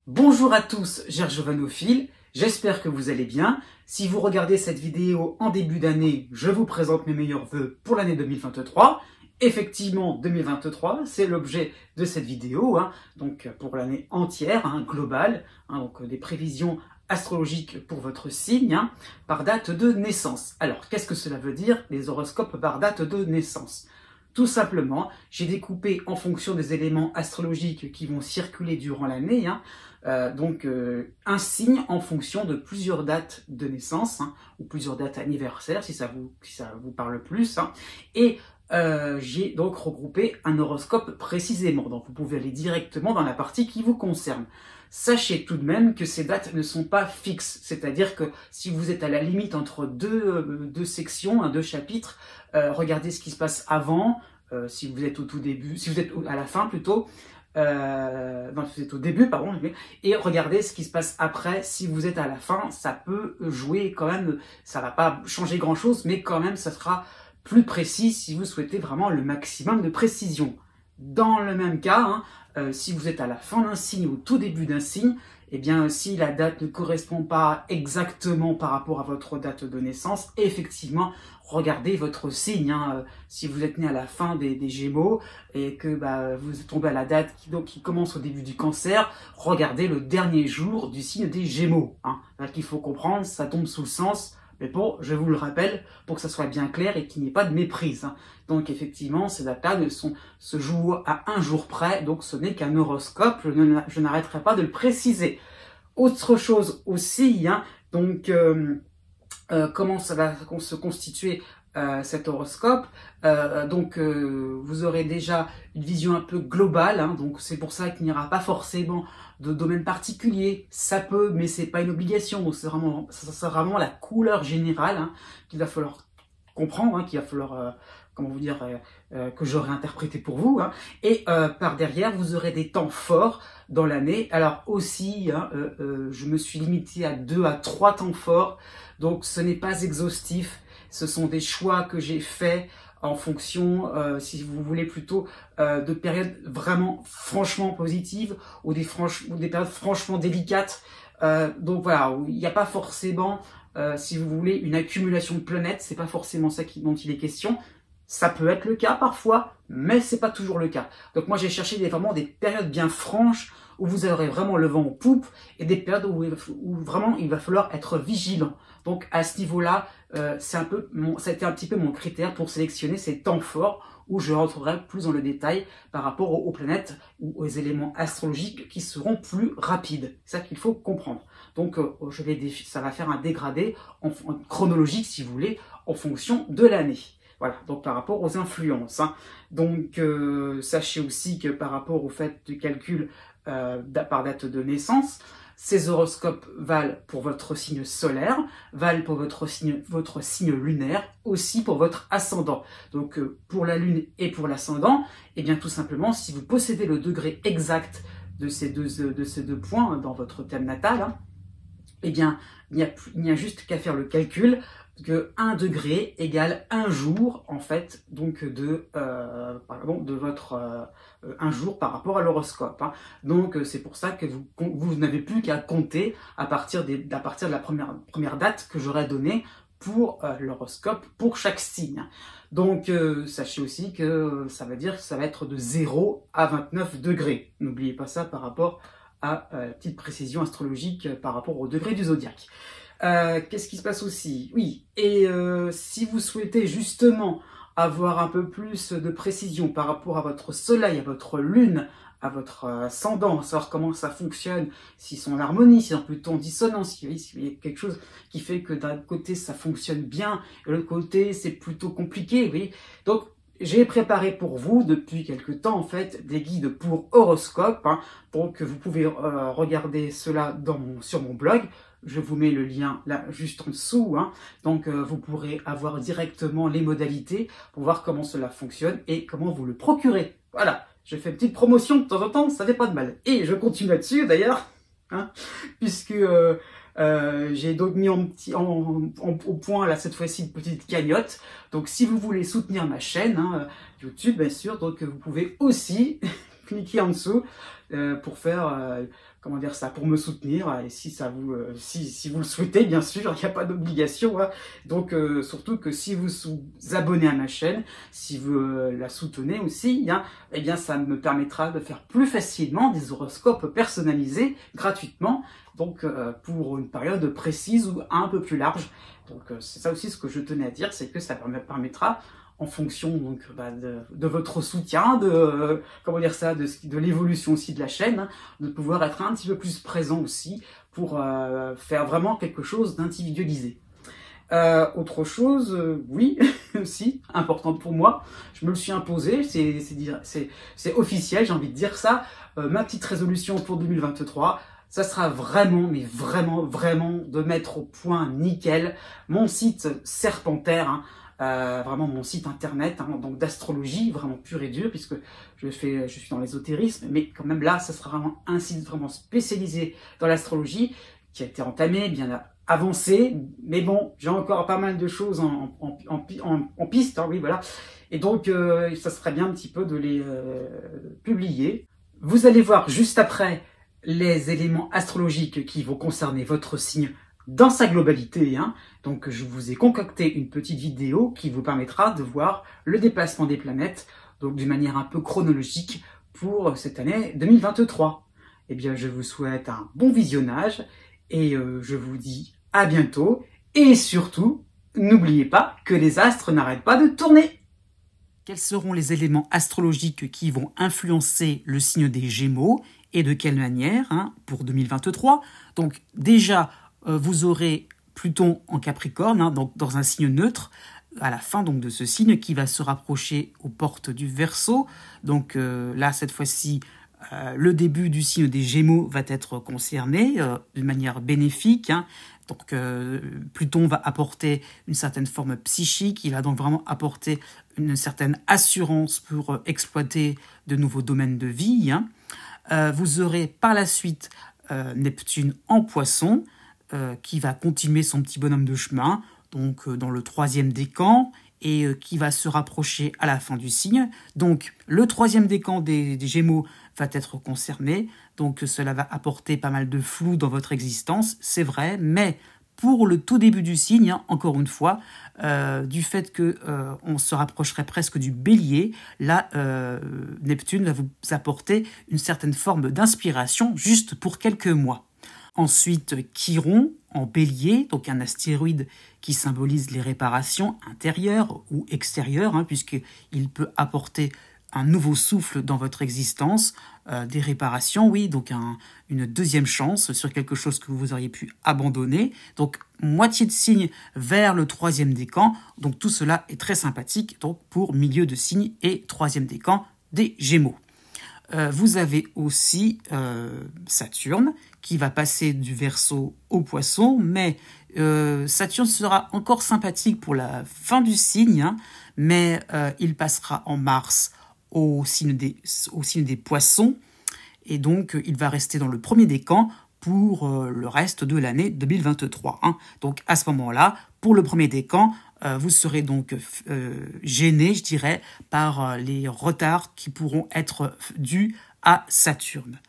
Bonjour à tous, Gergovanophile, j'espère que vous allez bien. Si vous regardez cette vidéo en début d'année, je vous présente mes meilleurs vœux pour l'année 2023. Effectivement, 2023, c'est l'objet de cette vidéo, donc pour l'année entière, globale, donc des prévisions astrologiques pour votre signe, par date de naissance. Alors, qu'est-ce que cela veut dire, les horoscopes par date de naissance? Tout simplement, j'ai découpé en fonction des éléments astrologiques qui vont circuler durant l'année, un signe en fonction de plusieurs dates de naissance, ou plusieurs dates anniversaires, si ça vous parle plus. Et j'ai donc regroupé un horoscope précisément, donc vous pouvez aller directement dans la partie qui vous concerne. Sachez tout de même que ces dates ne sont pas fixes, c'est-à-dire que si vous êtes à la limite entre deux sections, deux chapitres, regardez ce qui se passe avant, si vous êtes au tout début, si vous êtes à la fin plutôt, non, si vous êtes au début, pardon, et regardez ce qui se passe après, si vous êtes à la fin, ça peut jouer quand même, ça va pas changer grand-chose, mais quand même ça sera plus précis si vous souhaitez vraiment le maximum de précision. Dans le même cas, si vous êtes à la fin d'un signe ou au tout début d'un signe, eh bien si la date ne correspond pas exactement par rapport à votre date de naissance, effectivement, regardez votre signe. Si vous êtes né à la fin des Gémeaux et que vous tombez à la date qui commence au début du Cancer, regardez le dernier jour du signe des Gémeaux. Il faut comprendre, ça tombe sous le sens. Mais bon, je vous le rappelle, pour que ça soit bien clair et qu'il n'y ait pas de méprise. Donc effectivement, ces dates-là se jouent à un jour près, donc ce n'est qu'un horoscope, je n'arrêterai pas de le préciser. Autre chose aussi, comment ça va se constituer cet horoscope. Vous aurez déjà une vision un peu globale, donc c'est pour ça qu'il n'y aura pas forcément de domaine particulier. Ça peut, mais c'est pas une obligation. Donc c'est vraiment la couleur générale qu'il va falloir comprendre, qu'il va falloir que j'aurai interprété pour vous. Et par derrière, vous aurez des temps forts dans l'année. Alors aussi, je me suis limité à 2 à 3 temps forts. Donc ce n'est pas exhaustif. Ce sont des choix que j'ai faits en fonction, si vous voulez, plutôt de périodes vraiment franchement positives ou des périodes franchement délicates. Donc voilà, il n'y a pas forcément, si vous voulez, une accumulation de planètes. C'est pas forcément ça dont il est question. Ça peut être le cas parfois, mais c'est pas toujours le cas. Donc moi j'ai cherché vraiment des périodes bien franches où vous aurez vraiment le vent en poupe et des périodes où vraiment il va falloir être vigilant. Donc à ce niveau-là, ça a été un petit peu mon critère pour sélectionner ces temps forts où je rentrerai plus dans le détail par rapport aux planètes ou aux éléments astrologiques qui seront plus rapides. C'est ça qu'il faut comprendre. Donc ça va faire un dégradé en chronologique, si vous voulez, en fonction de l'année. Voilà, donc par rapport aux influences. Donc sachez aussi que par rapport au fait du calcul par date de naissance, ces horoscopes valent pour votre signe solaire, valent pour votre signe lunaire, aussi pour votre ascendant. Donc pour la lune et pour l'ascendant, eh bien tout simplement, si vous possédez le degré exact de ces deux points dans votre thème natal, eh bien il n'y a juste qu'à faire le calcul que 1 degré égale 1 jour, en fait, donc de votre 1 jour par rapport à l'horoscope. Donc c'est pour ça que vous n'avez plus qu'à compter à partir de la première date que j'aurai donnée pour l'horoscope pour chaque signe. Donc sachez aussi que ça veut dire que ça va être de 0 à 29 degrés. N'oubliez pas ça par rapport à la petite précision astrologique par rapport au degré du zodiaque. Qu'est-ce qui se passe aussi? Oui, et si vous souhaitez justement avoir un peu plus de précision par rapport à votre soleil, à votre lune, à votre ascendant, savoir comment ça fonctionne, s'ils sont en harmonie, s'ils sont plutôt en dissonance, s'il y a quelque chose qui fait que d'un côté ça fonctionne bien, et de l'autre côté c'est plutôt compliqué, oui. Donc j'ai préparé pour vous depuis quelque temps en fait des guides pour horoscope, donc vous pouvez regarder cela sur mon blog. Je vous mets le lien là juste en dessous, donc vous pourrez avoir directement les modalités pour voir comment cela fonctionne et comment vous le procurez. Voilà, je fais une petite promotion de temps en temps, ça fait pas de mal. Et je continue là-dessus d'ailleurs, puisque j'ai donc mis au point là cette fois-ci une petite cagnotte. Donc si vous voulez soutenir ma chaîne YouTube bien sûr, donc vous pouvez aussi cliquez en dessous pour faire, comment dire ça, pour me soutenir. Et si ça vous, si vous le souhaitez, bien sûr, il n'y a pas d'obligation. Hein. Donc, surtout que si vous vous abonnez à ma chaîne, si vous la soutenez aussi, hein, eh bien, ça me permettra de faire plus facilement des horoscopes personnalisés gratuitement. Donc, pour une période précise ou un peu plus large. Donc, c'est ça aussi ce que je tenais à dire, c'est que ça permettra, en fonction donc de votre soutien, de comment dire ça, de l'évolution aussi de la chaîne, hein, de pouvoir être un petit peu plus présent aussi pour faire vraiment quelque chose d'individualisé. Autre chose, oui, aussi importante pour moi, je me le suis imposé, c'est officiel, j'ai envie de dire ça. Ma petite résolution pour 2023. Ça sera vraiment, mais vraiment, vraiment de mettre au point nickel mon site Serpentaire, hein, vraiment mon site internet, hein, donc d'astrologie, vraiment pur et dur, puisque je suis dans l'ésotérisme, mais quand même là, ça sera vraiment un site vraiment spécialisé dans l'astrologie, qui a été entamé, bien avancé, mais bon, j'ai encore pas mal de choses en piste, hein, oui, voilà. Et donc, ça serait bien un petit peu de les publier. Vous allez voir juste après les éléments astrologiques qui vont concerner votre signe dans sa globalité. Hein. Donc, je vous ai concocté une petite vidéo qui vous permettra de voir le déplacement des planètes, donc d'une manière un peu chronologique pour cette année 2023. Eh bien, je vous souhaite un bon visionnage et je vous dis à bientôt. Et surtout, n'oubliez pas que les astres n'arrêtent pas de tourner. Quels seront les éléments astrologiques qui vont influencer le signe des Gémeaux et de quelle manière, hein, pour 2023. Donc déjà, vous aurez Pluton en Capricorne, hein, donc dans un signe neutre, à la fin donc de ce signe qui va se rapprocher aux portes du Verseau. Donc là, cette fois-ci, le début du signe des Gémeaux va être concerné d'une manière bénéfique. Hein. Donc Pluton va apporter une certaine forme psychique, il va donc vraiment apporter une certaine assurance pour exploiter de nouveaux domaines de vie. Hein. Vous aurez par la suite Neptune en Poisson, qui va continuer son petit bonhomme de chemin, donc dans le 3e décan, et qui va se rapprocher à la fin du signe. Donc le 3e décan des Gémeaux va être concerné, donc cela va apporter pas mal de flou dans votre existence, c'est vrai, mais pour le tout début du signe, hein, encore une fois, du fait que on se rapprocherait presque du Bélier, là, Neptune va vous apporter une certaine forme d'inspiration juste pour quelques mois. Ensuite, Chiron en Bélier, donc un astéroïde qui symbolise les réparations intérieures ou extérieures, hein, puisqu'il peut apporter un nouveau souffle dans votre existence, des réparations, oui, donc une deuxième chance sur quelque chose que vous auriez pu abandonner. Donc, moitié de signe vers le 3e décan. Donc, tout cela est très sympathique donc, pour milieu de signe et 3e décan des Gémeaux. Vous avez aussi Saturne qui va passer du Verseau au Poisson, mais Saturne sera encore sympathique pour la fin du signe, hein, mais il passera en mars au signe des Poissons, et donc il va rester dans le 1er décan pour le reste de l'année 2023. Hein. Donc à ce moment-là, pour le 1er décan, vous serez donc gêné, je dirais, par les retards qui pourront être dus à Saturne.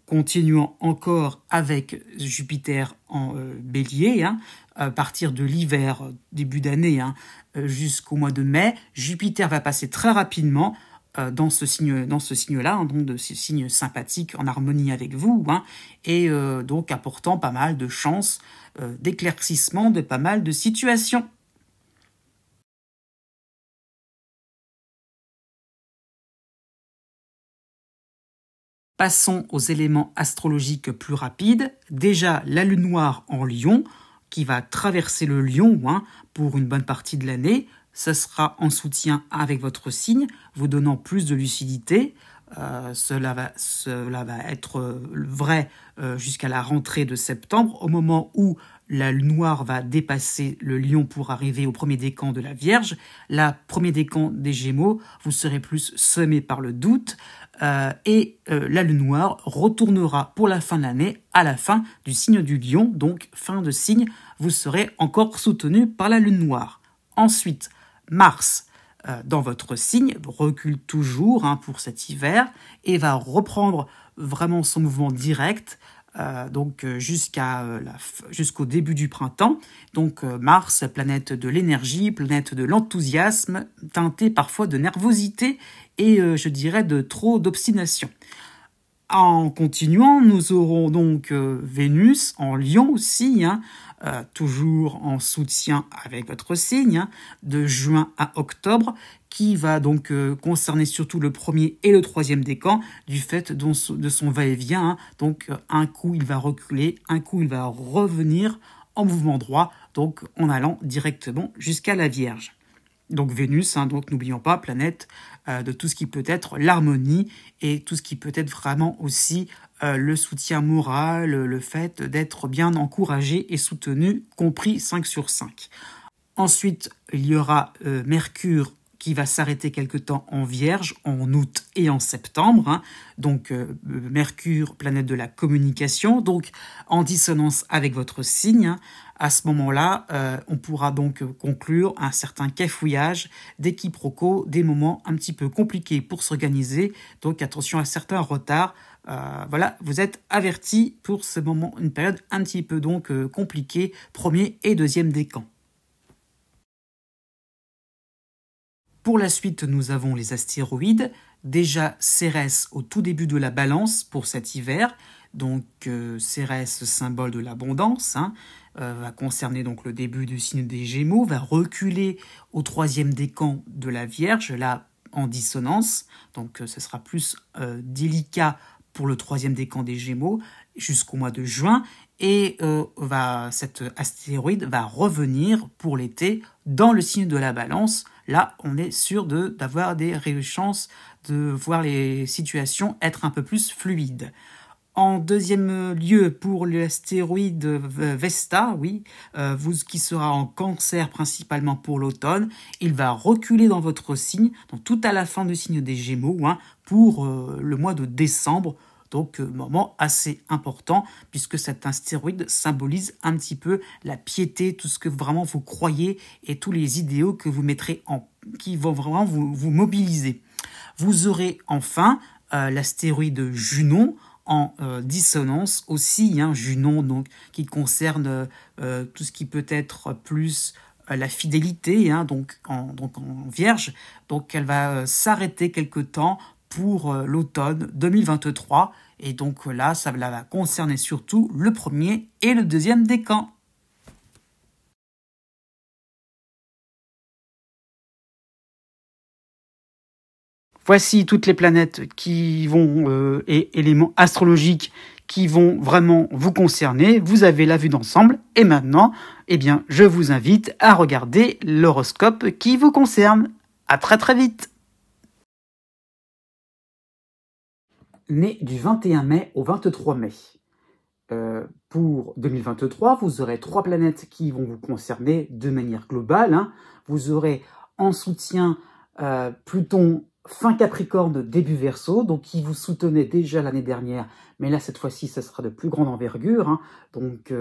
Continuons encore avec Jupiter en Bélier, hein, à partir de l'hiver, début d'année, hein, jusqu'au mois de mai, Jupiter va passer très rapidement dans ce signe-là, hein, donc de ce signe sympathique en harmonie avec vous, hein, et donc apportant pas mal de chances d'éclaircissement de pas mal de situations. Passons aux éléments astrologiques plus rapides. Déjà, la lune noire en Lion, qui va traverser le Lion, hein, pour une bonne partie de l'année. Ce sera en soutien avec votre signe, vous donnant plus de lucidité. Cela va être vrai jusqu'à la rentrée de septembre, au moment où la lune noire va dépasser le Lion pour arriver au 1er décan de la Vierge. La 1er décan des Gémeaux, vous serez plus semé par le doute. Et la lune noire retournera pour la fin de l'année à la fin du signe du Lion, donc fin de signe, vous serez encore soutenu par la lune noire. Ensuite, Mars dans votre signe, recule toujours pour cet hiver et va reprendre vraiment son mouvement direct donc jusqu'au début du printemps. Donc Mars, planète de l'énergie, planète de l'enthousiasme, teintée parfois de nervosité et je dirais de trop d'obstination. En continuant, nous aurons donc Vénus en Lion aussi, toujours en soutien avec votre signe, de juin à octobre, qui va donc concerner surtout le premier et le troisième décan, du fait de son va-et-vient. Donc un coup il va reculer, un coup il va revenir en mouvement droit, donc en allant directement jusqu'à la Vierge. Donc Vénus, donc n'oublions pas, planète de tout ce qui peut être l'harmonie et tout ce qui peut être vraiment aussi le soutien moral, le fait d'être bien encouragé et soutenu, compris 5 sur 5. Ensuite, il y aura Mercure qui va s'arrêter quelque temps en Vierge, en août et en septembre. Donc Mercure, planète de la communication, donc en dissonance avec votre signe. À ce moment-là, on pourra donc conclure un certain cafouillage, des quiproquos, des moments un petit peu compliqués pour s'organiser. Donc attention à certains retards. Voilà, vous êtes avertis pour ce moment, une période un petit peu donc compliquée, premier et deuxième décan. Pour la suite, nous avons les astéroïdes. Déjà Cérès au tout début de la balance pour cet hiver. Donc Cérès, symbole de l'abondance, va concerner donc le début du signe des Gémeaux, va reculer au troisième décan de la Vierge, là en dissonance. Donc ce sera plus délicat pour le troisième décan des Gémeaux jusqu'au mois de juin. Et cet astéroïde va revenir pour l'été dans le signe de la Balance. Là, on est sûr d'avoir des chances de voir les situations être un peu plus fluides. En deuxième lieu, pour l'astéroïde Vesta, qui sera en Cancer principalement pour l'automne, il va reculer dans votre signe, donc tout à la fin du signe des Gémeaux, pour le mois de décembre. Donc, moment assez important, puisque cet astéroïde symbolise un petit peu la piété, tout ce que vraiment vous croyez et tous les idéaux que vous mettrez qui vont vraiment vous mobiliser. Vous aurez enfin l'astéroïde Junon en dissonance aussi, Junon donc, qui concerne tout ce qui peut être plus la fidélité, donc en Vierge. Donc, elle va s'arrêter quelque temps pour l'automne 2023. Et donc là, ça va concerner surtout le premier et le deuxième décan. Voici toutes les planètes qui vont, et éléments astrologiques qui vont vraiment vous concerner. Vous avez la vue d'ensemble. Et maintenant, je vous invite à regarder l'horoscope qui vous concerne. À très très vite. Né du 21 mai au 23 mai. Pour 2023, vous aurez 3 planètes qui vont vous concerner de manière globale. Vous aurez en soutien Pluton, fin Capricorne, début Verseau, donc qui vous soutenait déjà l'année dernière, mais là cette fois-ci, ça sera de plus grande envergure, donc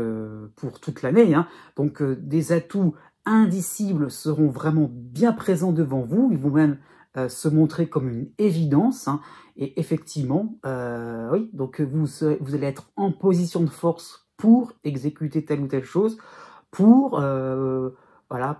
pour toute l'année. Donc des atouts indicibles seront vraiment bien présents devant vous. Ils vont même se montrer comme une évidence. Et effectivement, oui, donc vous allez être en position de force pour exécuter telle ou telle chose, pour à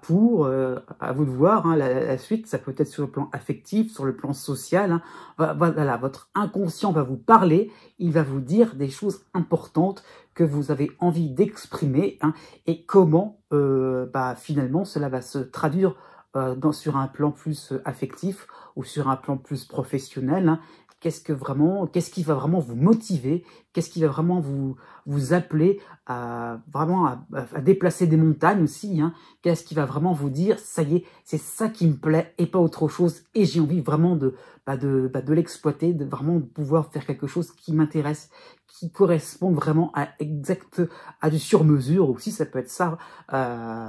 vous de voir, la suite, ça peut être sur le plan affectif, sur le plan social. Voilà, votre inconscient va vous parler, il va vous dire des choses importantes que vous avez envie d'exprimer, et comment finalement cela va se traduire sur un plan plus affectif ou sur un plan plus professionnel. Qu'est-ce qui va vraiment vous motiver, qu'est-ce qui va vraiment vous appeler à déplacer des montagnes aussi, qu'est-ce qui va vraiment vous dire, ça y est, c'est ça qui me plaît et pas autre chose, et j'ai envie vraiment de l'exploiter, de vraiment pouvoir faire quelque chose qui m'intéresse, qui correspond vraiment à du sur-mesure aussi. Ça peut être ça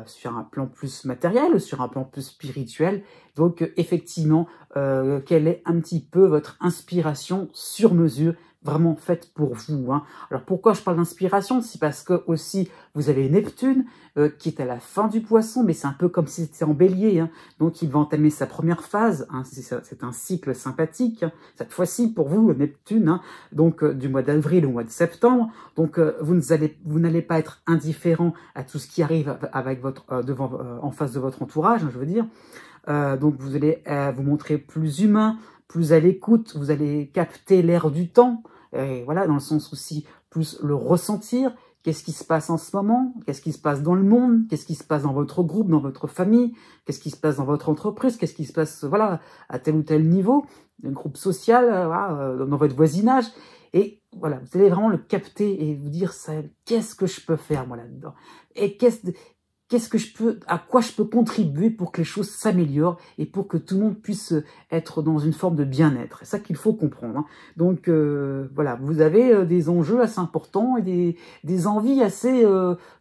sur un plan plus matériel, sur un plan plus spirituel. Donc effectivement, quelle est un petit peu votre inspiration sur mesure vraiment faite pour vous. Hein. Alors pourquoi je parle d'inspiration? C'est parce que aussi vous avez Neptune qui est à la fin du Poisson, mais c'est un peu comme si c'était en Bélier. Hein. Donc il va entamer sa première phase. Hein. C'est un cycle sympathique. Hein. Cette fois-ci pour vous Neptune, hein. Donc du mois d'avril au mois de septembre. Donc vous n'allez pas être indifférent à tout ce qui arrive avec votre en face de votre entourage, hein, je veux dire. Donc vous allez vous montrer plus humain, plus à l'écoute, vous allez capter l'air du temps, et voilà, dans le sens aussi plus le ressentir. Qu'est-ce qui se passe en ce moment? Qu'est-ce qui se passe dans le monde? Qu'est-ce qui se passe dans votre groupe, dans votre famille? Qu'est-ce qui se passe dans votre entreprise? Qu'est-ce qui se passe, voilà, à tel ou tel niveau, un groupe social, voilà, dans votre voisinage? Et voilà, vous allez vraiment le capter et vous dire, qu'est-ce que je peux faire moi là-dedans? Et à quoi je peux contribuer pour que les choses s'améliorent et pour que tout le monde puisse être dans une forme de bien-être. C'est ça qu'il faut comprendre. Hein. Donc voilà, vous avez des enjeux assez importants et des envies assez,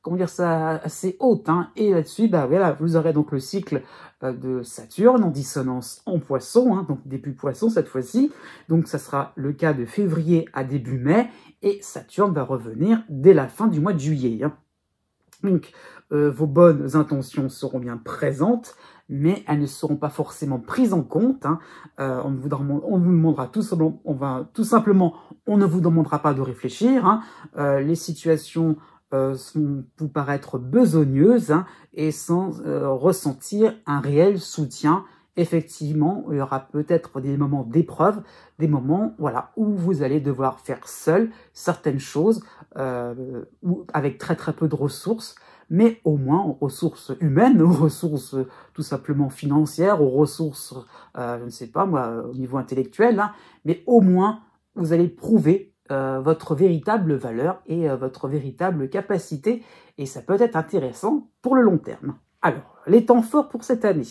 comment dire ça, assez hautes. Hein. Et là-dessus, bah voilà, vous aurez donc le cycle de Saturne en dissonance en Poisson, hein, donc début Poisson cette fois-ci. Donc ça sera le cas de février à début mai et Saturne va revenir dès la fin du mois de juillet. Hein. Donc, vos bonnes intentions seront bien présentes, mais elles ne seront pas forcément prises en compte. Hein. On vous demandera tout simplement, on ne vous demandera pas de réfléchir. Hein. Les situations vont vous paraître besogneuses, hein, et sans ressentir un réel soutien. Effectivement, il y aura peut-être des moments d'épreuve, des moments, voilà, où vous allez devoir faire seul certaines choses, ou avec très très peu de ressources, mais au moins aux ressources humaines, aux ressources tout simplement financières, aux ressources, je ne sais pas moi, au niveau intellectuel, hein, mais au moins vous allez prouver votre véritable valeur et votre véritable capacité, et ça peut être intéressant pour le long terme. Alors, les temps forts pour cette année.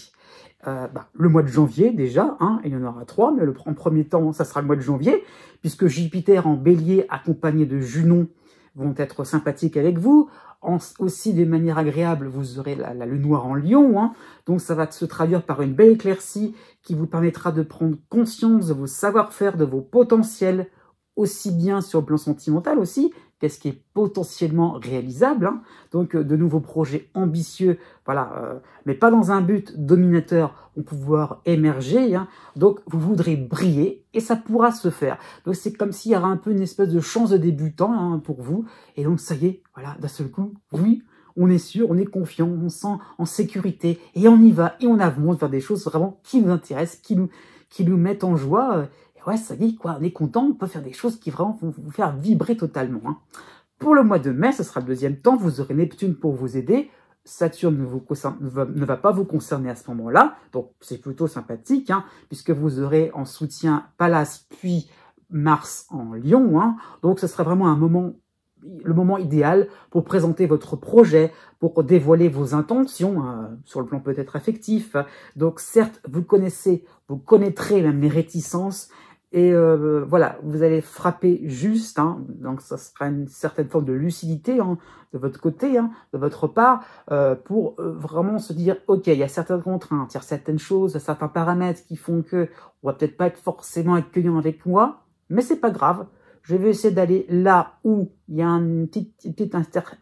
Le mois de janvier déjà, hein, il y en aura 3, mais en premier temps, ça sera le mois de janvier, puisque Jupiter en bélier accompagné de Junon vont être sympathiques avec vous. Aussi, de manière agréable, vous aurez la lune noire en lion, hein, donc ça va se traduire par une belle éclaircie qui vous permettra de prendre conscience de vos savoir-faire, de vos potentiels, aussi bien sur le plan sentimental aussi, qu'est-ce qui est potentiellement réalisable, hein. Donc de nouveaux projets ambitieux, voilà, mais pas dans un but dominateur pour pouvoir émerger, hein. Donc vous voudrez briller et ça pourra se faire. Donc c'est comme s'il y avait un peu une espèce de chance de débutant, hein, pour vous, et donc ça y est, voilà, d'un seul coup, oui, on est sûr, on est confiant, on se sent en sécurité, et on y va, et on avance vers des choses vraiment qui nous intéressent, qui nous mettent en joie. Ouais, ça y est, quoi, on est content, on peut faire des choses qui vraiment vont vous faire vibrer totalement. Hein. Pour le mois de mai, ce sera le deuxième temps, vous aurez Neptune pour vous aider, Saturne ne va pas vous concerner à ce moment-là, donc c'est plutôt sympathique, hein, puisque vous aurez en soutien Pallas puis Mars en Lion, hein, donc ce sera vraiment le moment idéal pour présenter votre projet, pour dévoiler vos intentions, sur le plan peut-être affectif. Donc certes, vous connaîtrez même les réticences, et voilà, vous allez frapper juste, hein, donc ça sera une certaine forme de lucidité, hein, de votre côté, hein, de votre part, pour vraiment se dire, ok, il y a certaines contraintes, il y a certaines choses, certains paramètres qui font que on va peut-être pas être forcément accueillant avec moi, mais c'est pas grave. Je vais essayer d'aller là où il y a un petit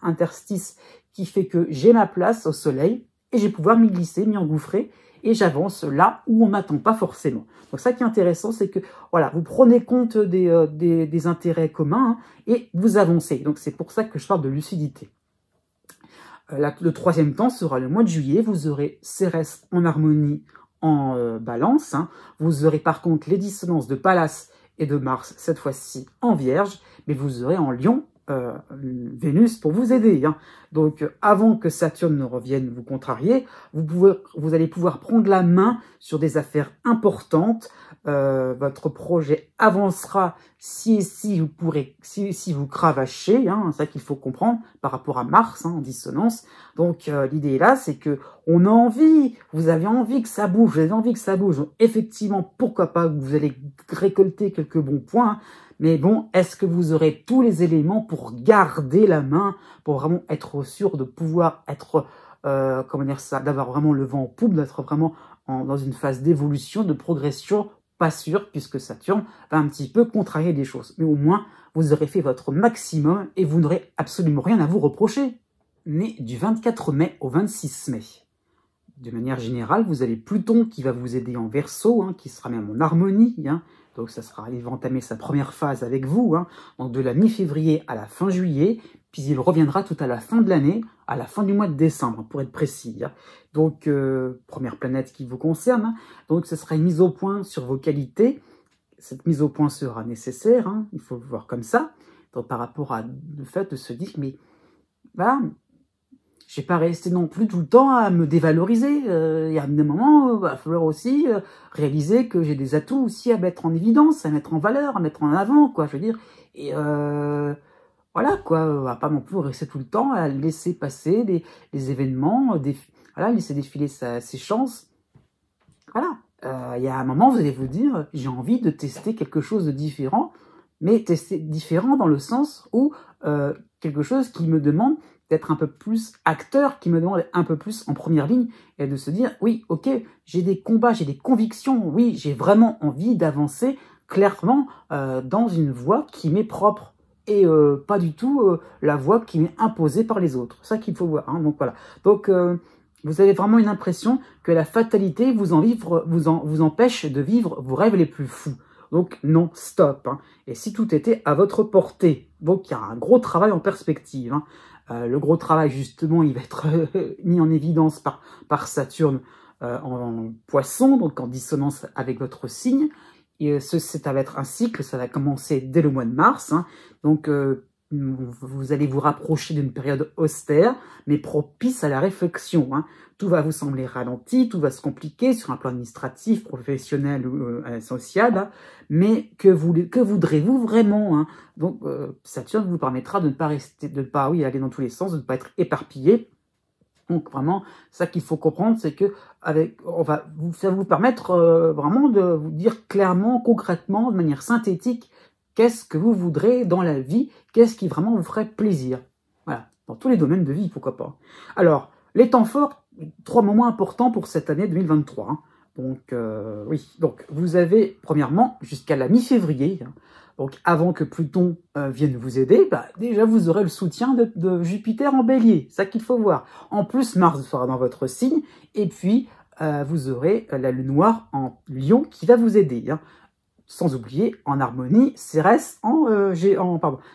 interstice qui fait que j'ai ma place au soleil et je vais pouvoir m'y glisser, m'y engouffrer, et j'avance là où on m'attend pas forcément. Donc ça qui est intéressant, c'est que voilà, vous prenez compte des intérêts communs, hein, et vous avancez. Donc c'est pour ça que je parle de lucidité. Le troisième temps sera le mois de juillet. Vous aurez Cérès en harmonie en balance. Hein. Vous aurez par contre les dissonances de Pallas et de Mars, cette fois-ci en Vierge, mais vous aurez en Lion Vénus pour vous aider. Hein. Donc, avant que Saturne ne revienne vous contrarier, vous allez pouvoir prendre la main sur des affaires importantes. Votre projet avancera si vous cravachez. Hein, c'est ça qu'il faut comprendre par rapport à Mars, hein, en dissonance. Donc, l'idée là, c'est que on a envie, vous avez envie que ça bouge, vous avez envie que ça bouge. Donc, effectivement, pourquoi pas, vous allez récolter quelques bons points. Hein. Mais bon, est-ce que vous aurez tous les éléments pour garder la main, pour vraiment être sûr de pouvoir être, comment dire ça, d'avoir vraiment le vent en poupe, d'être vraiment dans une phase d'évolution, de progression pas sûr, puisque Saturne va un petit peu contrarier des choses. Mais au moins, vous aurez fait votre maximum et vous n'aurez absolument rien à vous reprocher. Né du 24 mai au 26 mai. De manière générale, vous avez Pluton qui va vous aider en Verseau, hein, qui sera même en harmonie. Hein. Donc il va entamer sa première phase avec vous, hein, donc de la mi-février à la fin juillet, puis il reviendra tout à la fin de l'année, à la fin du mois de décembre, pour être précis. Hein. Donc, première planète qui vous concerne. Hein. Donc, ce sera une mise au point sur vos qualités. Cette mise au point sera nécessaire, hein, il faut le voir comme ça. Donc, par rapport à le fait de se dire, mais voilà, je vais pas rester non plus tout le temps à me dévaloriser. Il y a des moments, il va falloir aussi réaliser que j'ai des atouts aussi à mettre en évidence, à mettre en valeur, à mettre en avant, quoi. Je veux dire, et voilà, quoi. On va pas non plus rester tout le temps à laisser passer les événements, voilà, laisser défiler ses chances. Voilà. Il y a un moment, vous allez vous dire, j'ai envie de tester quelque chose de différent, mais tester différent dans le sens où quelque chose qui me demande d'être un peu plus acteur, qui me demande d'être un peu plus en première ligne, et de se dire, oui, ok, j'ai des combats, j'ai des convictions, oui, j'ai vraiment envie d'avancer clairement dans une voie qui m'est propre, et pas du tout la voie qui m'est imposée par les autres. C'est ça qu'il faut voir. Hein, donc voilà. Donc vous avez vraiment une impression que la fatalité vous empêche de vivre vos rêves les plus fous. Donc non, stop. Hein. Et si tout était à votre portée, donc il y a un gros travail en perspective. Hein. Le gros travail, justement, il va être mis en évidence par Saturne en Poisson, donc en dissonance avec votre signe. Et ça va être un cycle, ça va commencer dès le mois de mars. Hein. Donc, vous allez vous rapprocher d'une période austère, mais propice à la réflexion. Hein. Tout va vous sembler ralenti, tout va se compliquer sur un plan administratif, professionnel ou social. Hein. Mais que voudrez-vous vraiment? Hein. Donc, Saturne vous permettra de ne pas rester, de ne pas, oui, aller dans tous les sens, de ne pas être éparpillé. Donc vraiment, ça qu'il faut comprendre, c'est que ça va vous permettre vraiment de vous dire clairement, concrètement, de manière synthétique, qu'est-ce que vous voudrez dans la vie, qu'est-ce qui vraiment vous ferait plaisir. Voilà, dans tous les domaines de vie, pourquoi pas. Alors, les temps forts, 3 moments importants pour cette année 2023. Hein. Donc, oui, donc vous avez, premièrement, jusqu'à la mi-février, hein, donc avant que Pluton vienne vous aider, bah, déjà vous aurez le soutien de Jupiter en Bélier, c'est ça qu'il faut voir. En plus, Mars sera dans votre signe, et puis vous aurez la Lune noire en Lion qui va vous aider. Hein. Sans oublier, en harmonie, Cérès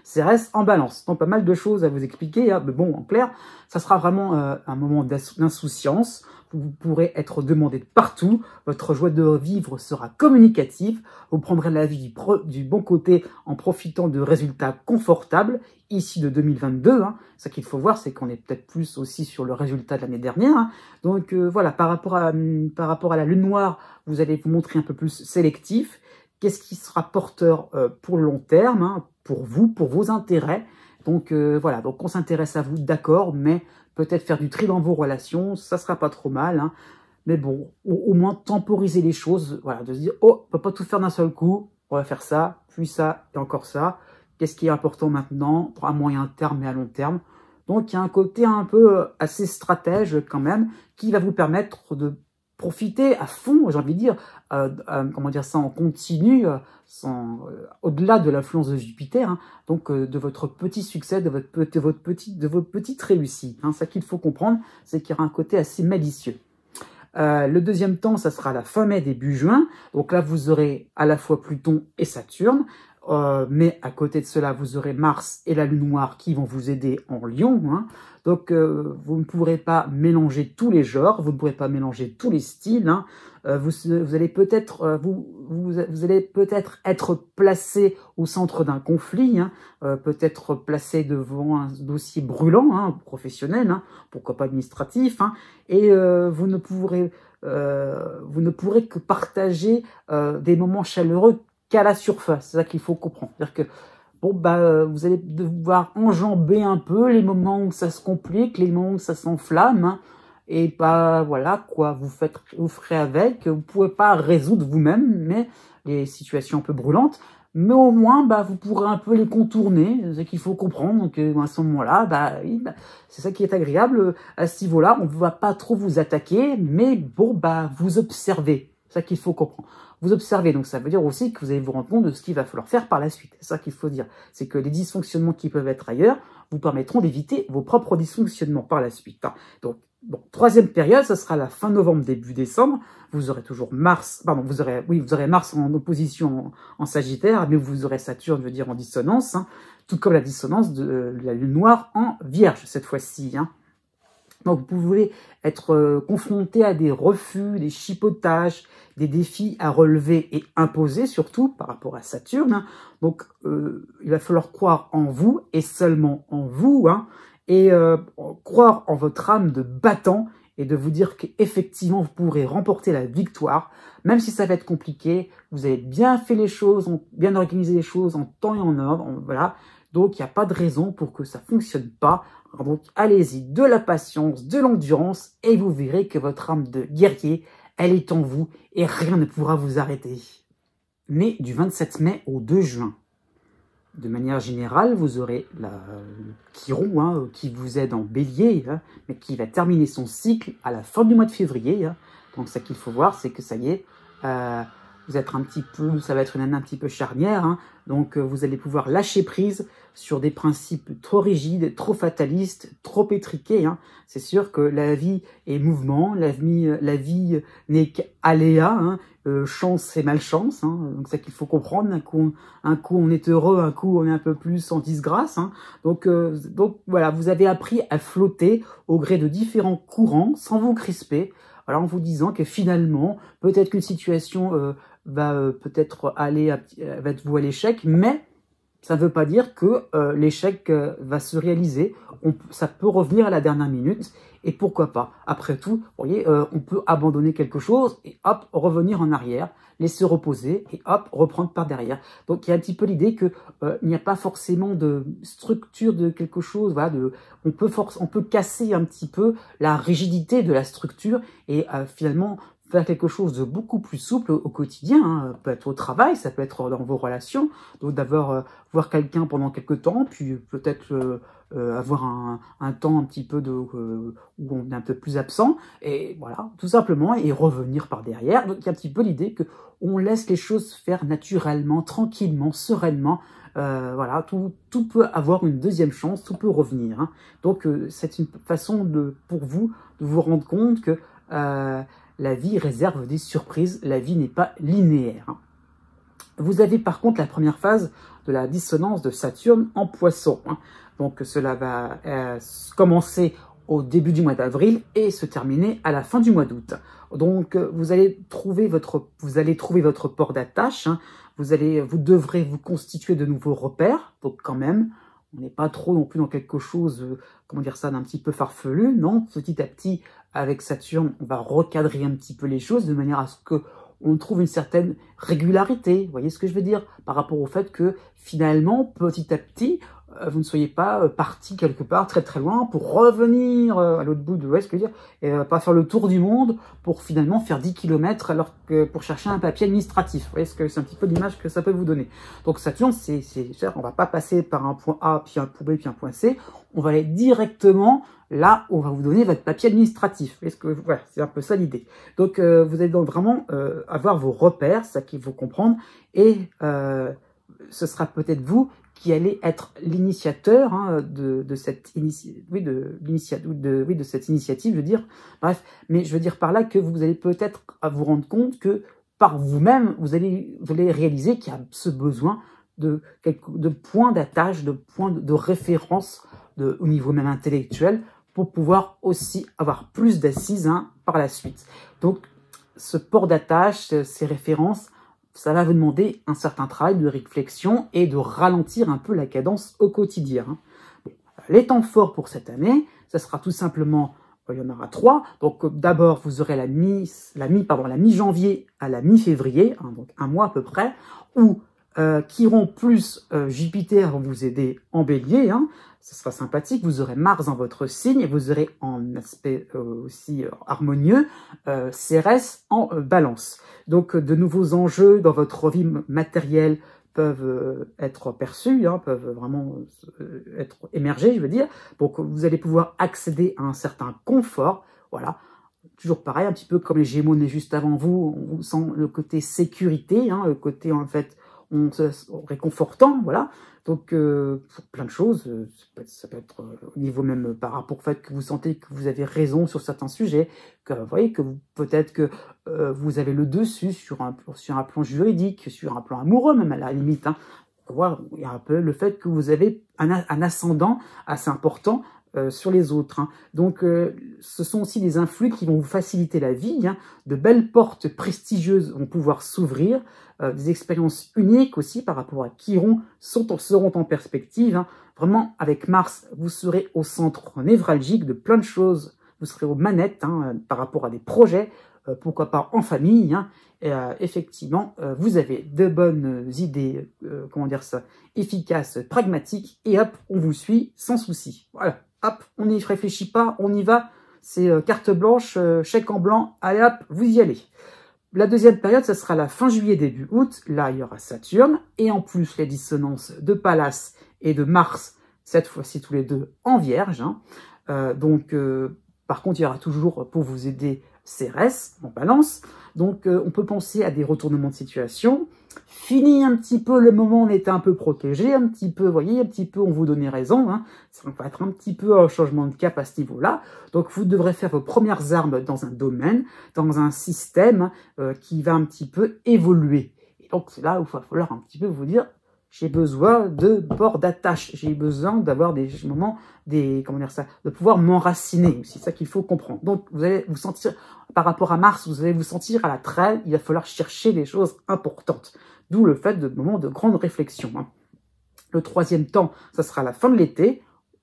Cérès en Balance. Donc pas mal de choses à vous expliquer, hein. Mais bon, en clair, ça sera vraiment un moment d'insouciance. Vous pourrez être demandé de partout, votre joie de vivre sera communicative, vous prendrez la vie du bon côté en profitant de résultats confortables, ici de 2022. Hein. Ce qu'il faut voir, c'est qu'on est peut-être plus aussi sur le résultat de l'année dernière. Hein. Donc voilà, par rapport à la Lune noire, vous allez vous montrer un peu plus sélectif. Qu'est-ce qui sera porteur pour le long terme, hein, pour vous, pour vos intérêts. Donc voilà, donc on s'intéresse à vous, d'accord, mais peut-être faire du tri dans vos relations, ça sera pas trop mal. Hein. Mais bon, au moins temporiser les choses, voilà, de se dire, oh, on peut pas tout faire d'un seul coup, on va faire ça, puis ça, et encore ça. Qu'est-ce qui est important maintenant, à moyen terme et à long terme. Donc il y a un côté un peu assez stratège quand même, qui va vous permettre de profiter à fond, j'ai envie de dire, comment dire ça, en continu, au-delà de l'influence de Jupiter, hein, donc de votre petit succès, de votre petite réussite. Hein, ça qu'il faut comprendre, c'est qu'il y aura un côté assez malicieux. Le deuxième temps, ça sera la fin mai, début juin. Donc là, vous aurez à la fois Pluton et Saturne. Mais à côté de cela, vous aurez Mars et la Lune noire qui vont vous aider en Lion. Hein. Donc, vous ne pourrez pas mélanger tous les genres, vous ne pourrez pas mélanger tous les styles. Hein. Vous allez peut-être être placé au centre d'un conflit, hein, peut-être placé devant un dossier brûlant, hein, professionnel, hein, pourquoi pas administratif, hein, et vous ne pourrez que partager des moments chaleureux qu'à la surface. C'est ça qu'il faut comprendre. C'est-à-dire que bon, vous allez devoir enjamber un peu les moments où ça se complique, les moments où ça s'enflamme, hein, et voilà quoi, vous ferez avec. Vous pouvez pas résoudre vous-même, mais les situations un peu brûlantes, mais au moins vous pourrez un peu les contourner. C'est ça qu'il faut comprendre. Donc à ce moment-là, c'est ça qui est agréable à ce niveau-là. On ne va pas trop vous attaquer, mais bon, vous observez. C'est ça qu'il faut comprendre. Vous observez, donc ça veut dire aussi que vous allez vous rendre compte de ce qu'il va falloir faire par la suite. C'est ça qu'il faut dire. C'est que les dysfonctionnements qui peuvent être ailleurs vous permettront d'éviter vos propres dysfonctionnements par la suite. Donc, bon, troisième période, ça sera la fin novembre, début décembre. Vous aurez toujours Mars, pardon, vous aurez Mars en opposition en Sagittaire, mais vous aurez Saturne, je veux dire, en dissonance, hein, tout comme la dissonance de la Lune noire en Vierge, cette fois-ci, hein. Donc, vous pouvez être confronté à des refus, des chipotages, des défis à relever et imposer, surtout par rapport à Saturne, hein. Donc, il va falloir croire en vous et seulement en vous, hein, et croire en votre âme de battant et de vous dire qu'effectivement, vous pourrez remporter la victoire, même si ça va être compliqué. Vous avez bien fait les choses, bien organisé les choses en temps et en ordre, voilà. Donc, il n'y a pas de raison pour que ça ne fonctionne pas. Alors donc, allez-y, de la patience, de l'endurance, et vous verrez que votre âme de guerrier, elle est en vous, et rien ne pourra vous arrêter. Né du 27 mai au 2 juin. De manière générale, vous aurez Chiron, hein, qui vous aide en bélier, hein, mais qui va terminer son cycle à la fin du mois de février. Hein. Donc, ce qu'il faut voir, c'est que ça y est, vous êtes ça va être une année un petit peu charnière. Hein. Donc, vous allez pouvoir lâcher prise sur des principes trop rigides, trop fatalistes, trop étriqués. Hein. C'est sûr que la vie est mouvement, la vie n'est qu'aléa, hein. Chance et malchance, hein. Donc c'est ça qu'il faut comprendre. Un coup on est heureux, un coup on est un peu plus en disgrâce. Hein. Donc voilà, vous avez appris à flotter au gré de différents courants sans vous crisper. Alors en vous disant que finalement, peut-être qu'une situation va peut-être va être vouée à l'échec, mais ça ne veut pas dire que l'échec va se réaliser. Ça peut revenir à la dernière minute. Et pourquoi pas? Après tout, vous voyez, on peut abandonner quelque chose et hop, revenir en arrière, laisser reposer et hop, reprendre par derrière. Donc, il y a un petit peu l'idée que il n'y a pas forcément de structure de quelque chose. Voilà, on peut casser un petit peu la rigidité de la structure et finalement faire quelque chose de beaucoup plus souple au quotidien, hein. Ça peut être au travail, ça peut être dans vos relations, donc d'abord voir quelqu'un pendant quelques temps, puis peut-être avoir un temps un petit peu où on est un peu plus absent, et voilà, tout simplement, et revenir par derrière. Donc il y a un petit peu l'idée que on laisse les choses faire naturellement, tranquillement, sereinement. Voilà, tout peut avoir une deuxième chance, tout peut revenir. Hein. Donc c'est une façon pour vous de vous rendre compte que la vie réserve des surprises, la vie n'est pas linéaire. Vous avez par contre la première phase de la dissonance de Saturne en Poisson. Hein. Donc cela va commencer au début du mois d'avril et se terminer à la fin du mois d'août. Donc vous allez trouver votre port d'attache. Hein. Vous devrez vous constituer de nouveaux repères. Donc quand même, on n'est pas trop non plus dans quelque chose, comment dire ça, d'un petit peu farfelu. Non, petit à petit, avec Saturne, on va recadrer un petit peu les choses de manière à ce que on trouve une certaine régularité. Vous voyez ce que je veux dire? Par rapport au fait que finalement, petit à petit, vous ne soyez pas parti quelque part très très loin pour revenir à l'autre bout de l'Ouest, ce que je veux dire, et pas faire le tour du monde pour finalement faire 10 km alors que pour chercher un papier administratif. Vous voyez ce que c'est un petit peu l'image que ça peut vous donner. Donc Saturne, on va pas passer par un point A, puis un point B, puis un point C. On va aller directement là où on va vous donner votre papier administratif. Vous voyez ce que, voilà, c'est un peu ça l'idée. Donc vous allez donc vraiment avoir vos repères, c'est ça qu'il faut comprendre, et ce sera peut-être vous qui allez être l'initiateur, hein, de cette initiative, je veux dire. Bref, mais je veux dire par là que vous allez peut-être vous rendre compte que par vous-même, vous allez réaliser qu'il y a ce besoin de points d'attache, de points de référence au niveau même intellectuel pour pouvoir aussi avoir plus d'assises, hein, par la suite. Donc, ce port d'attache, ces références, ça va vous demander un certain travail de réflexion et de ralentir un peu la cadence au quotidien. Hein. Bon, les temps forts pour cette année, ça sera tout simplement, il y en aura 3. Donc d'abord, vous aurez la mi-janvier à la mi-février, hein, donc un mois à peu près, où Chiron plus Jupiter vont vous aider en bélier. Hein. Ce sera sympathique, vous aurez Mars dans votre signe, et vous aurez en aspect aussi harmonieux Cérès en balance. Donc de nouveaux enjeux dans votre vie matérielle peuvent être perçus, hein, peuvent vraiment être émergés, je veux dire. Donc vous allez pouvoir accéder à un certain confort, voilà. toujours pareil, un petit peu comme les Gémeaux nés juste avant vous, on vous sent le côté sécurité, hein, le côté en fait réconfortant, voilà. Donc pour plein de choses, ça peut être au niveau même par rapport au fait que vous sentez que vous avez raison sur certains sujets, que vous voyez que peut-être que vous avez le dessus sur un plan juridique, sur un plan amoureux même à la limite, hein. Voilà, il y a un peu le fait que vous avez un ascendant assez important sur les autres, hein. Donc, ce sont aussi des influx qui vont vous faciliter la vie, hein. De belles portes prestigieuses vont pouvoir s'ouvrir, des expériences uniques aussi par rapport à Chiron seront en perspective, hein. Vraiment, avec Mars, vous serez au centre névralgique de plein de choses, vous serez aux manettes, hein, par rapport à des projets, pourquoi pas en famille, hein. Et, effectivement, vous avez de bonnes idées, comment dire ça, efficaces, pragmatiques, et hop, on vous suit sans souci. Voilà. Hop, on n'y réfléchit pas, on y va, c'est carte blanche, chèque en blanc, allez hop, vous y allez. La deuxième période, ça sera la fin juillet, début août, là il y aura Saturne, et en plus les dissonances de Pallas et de Mars, cette fois-ci tous les deux en Vierge, hein. Donc, par contre, il y aura toujours, pour vous aider, Cérès en Balance, donc on peut penser à des retournements de situation. Fini un petit peu le moment où on était un peu protégé, un petit peu, vous voyez, un petit peu on vous donnait raison, hein. Ça va être un petit peu un changement de cap à ce niveau-là. Donc vous devrez faire vos premières armes dans un domaine, dans un système qui va un petit peu évoluer. Et donc c'est là où il va falloir un petit peu vous dire, j'ai besoin de port d'attache, j'ai besoin d'avoir des moments, comment dire ça, de pouvoir m'enraciner. C'est ça qu'il faut comprendre. Donc vous allez vous sentir, par rapport à Mars, vous allez vous sentir à la traîne, il va falloir chercher des choses importantes. D'où le fait de moments de grande réflexion, hein. Le troisième temps, ça sera la fin de l'été.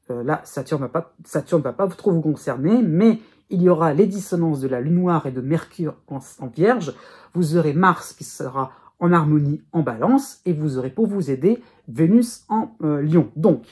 Là, Saturne va pas trop vous concerner, mais il y aura les dissonances de la Lune noire et de Mercure en Vierge. Vous aurez Mars qui sera en harmonie en Balance, et vous aurez pour vous aider Vénus en Lion. Donc,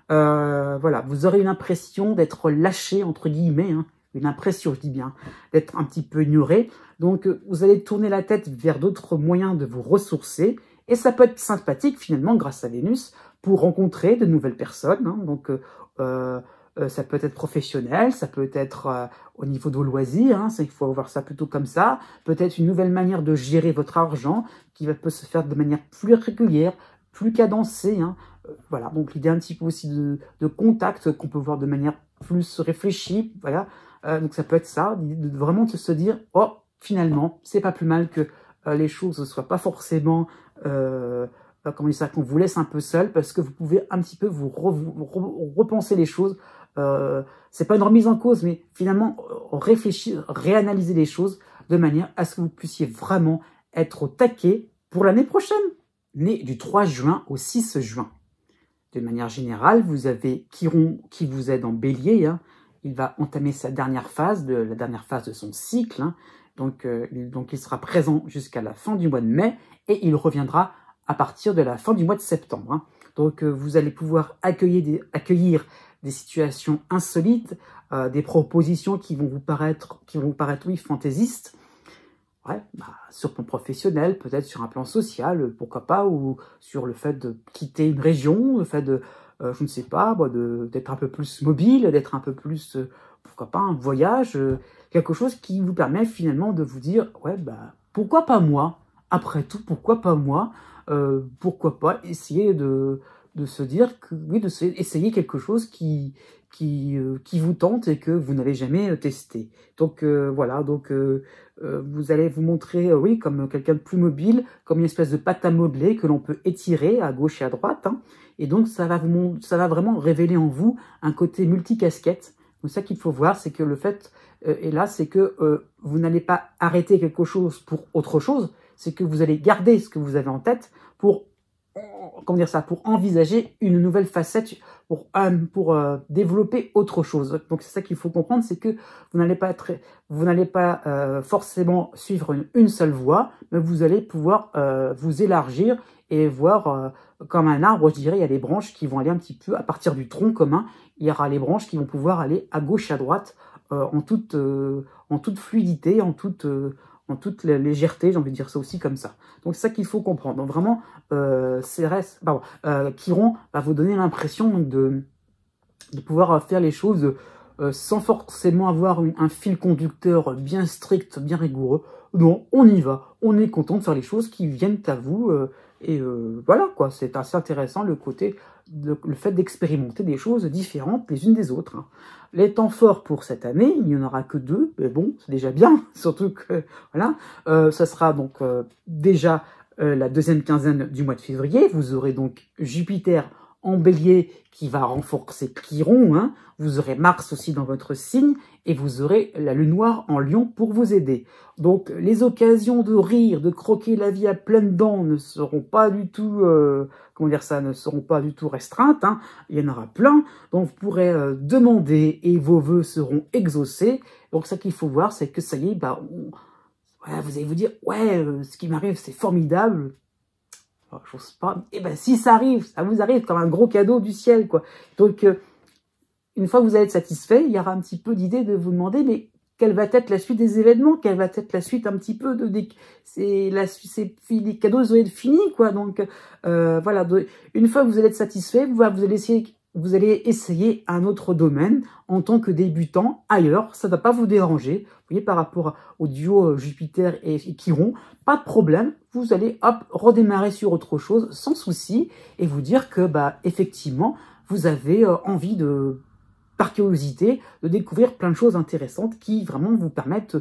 voilà, vous aurez une impression d'être lâché, entre guillemets, hein, une impression, je dis bien, d'être un petit peu ignoré. Donc, vous allez tourner la tête vers d'autres moyens de vous ressourcer, et ça peut être sympathique, finalement, grâce à Vénus, pour rencontrer de nouvelles personnes, hein. Donc, ça peut être professionnel, ça peut être au niveau de vos loisirs, hein, il faut voir ça plutôt comme ça. Peut-être une nouvelle manière de gérer votre argent qui peut se faire de manière plus régulière, plus cadencée, hein. Voilà, donc l'idée un petit peu aussi de contact qu'on peut voir de manière plus réfléchie. Voilà, donc ça peut être ça, de vraiment se dire, oh, finalement, c'est pas plus mal que les choses ne soient pas forcément... comment dire ça, qu'on vous laisse un peu seul, parce que vous pouvez un petit peu vous repenser les choses. C'est pas une remise en cause, mais finalement réfléchir, réanalyser les choses de manière à ce que vous puissiez vraiment être au taquet pour l'année prochaine. Né du 3 juin au 6 juin. De manière générale, vous avez Chiron qui vous aide en Bélier, hein. Il va entamer la dernière phase de son cycle, hein. Donc il sera présent jusqu'à la fin du mois de mai, et il reviendra à partir de la fin du mois de septembre, hein. Donc vous allez pouvoir accueillir des situations insolites, des propositions qui vont vous paraître, oui, fantaisistes. Ouais, sur le plan professionnel, peut-être sur un plan social, pourquoi pas, ou sur le fait de quitter une région, le fait de, je ne sais pas, d'être un peu plus mobile, d'être un peu plus, pourquoi pas, un voyage, quelque chose qui vous permet finalement de vous dire, ouais, pourquoi pas moi? Après tout, pourquoi pas moi? Pourquoi pas essayer de se dire que, oui, essayer quelque chose qui vous tente et que vous n'avez jamais testé. Donc voilà, donc vous allez vous montrer, oui, comme quelqu'un de plus mobile, comme une espèce de pâte à modeler que l'on peut étirer à gauche et à droite, hein. Et donc ça va vraiment révéler en vous un côté multicasquette. Donc ça qu'il faut voir, c'est que le fait, et là, c'est que vous n'allez pas arrêter quelque chose pour autre chose, c'est que vous allez garder ce que vous avez en tête pour, comment dire ça, pour envisager une nouvelle facette, pour développer autre chose. Donc c'est ça qu'il faut comprendre, c'est que vous n'allez pas forcément suivre une seule voie, mais vous allez pouvoir vous élargir et voir comme un arbre, je dirais, il y a des branches qui vont aller un petit peu à partir du tronc commun, il y aura les branches qui vont pouvoir aller à gauche, à droite, en toute fluidité, en toute légèreté, j'ai envie de dire ça aussi comme ça. Donc c'est ça qu'il faut comprendre. Donc vraiment, Chiron va vous donner l'impression de pouvoir faire les choses sans forcément avoir un fil conducteur bien strict, bien rigoureux. Non, on y va, on est content de faire les choses qui viennent à vous, voilà quoi, c'est assez intéressant le fait d'expérimenter des choses différentes les unes des autres. Hein. Les temps forts pour cette année, il n'y en aura que 2, mais bon, c'est déjà bien, surtout que, voilà, ça sera donc déjà la deuxième quinzaine du mois de février, vous aurez donc Jupiter en bélier qui va renforcer Chiron, hein. Vous aurez Mars aussi dans votre signe, et vous aurez la lune noire en lion pour vous aider. Donc les occasions de rire, de croquer la vie à pleines dents ne seront pas du tout, comment dire ça, ne seront pas du tout restreintes, hein. Il y en aura plein, donc vous pourrez demander et vos vœux seront exaucés. Donc ça qu'il faut voir, c'est que ça y est, bah, voilà, vous allez vous dire, ouais, ce qui m'arrive c'est formidable. J'ose pas. Et ben si ça arrive, ça vous arrive comme un gros cadeau du ciel, quoi. Donc une fois que vous allez être satisfait, il y aura un petit peu d'idée de vous demander, mais quelle va être la suite des événements, quelle va être la suite un petit peu les cadeaux doivent être finis, quoi. Donc voilà. Une fois que vous allez être satisfait, vous allez essayer un autre domaine en tant que débutant ailleurs. Ça ne va pas vous déranger. Vous voyez, par rapport au duo Jupiter et Chiron, pas de problème. Vous allez, hop, redémarrer sur autre chose sans souci et vous dire que, bah, effectivement, vous avez envie par curiosité, de découvrir plein de choses intéressantes qui vraiment vous permettent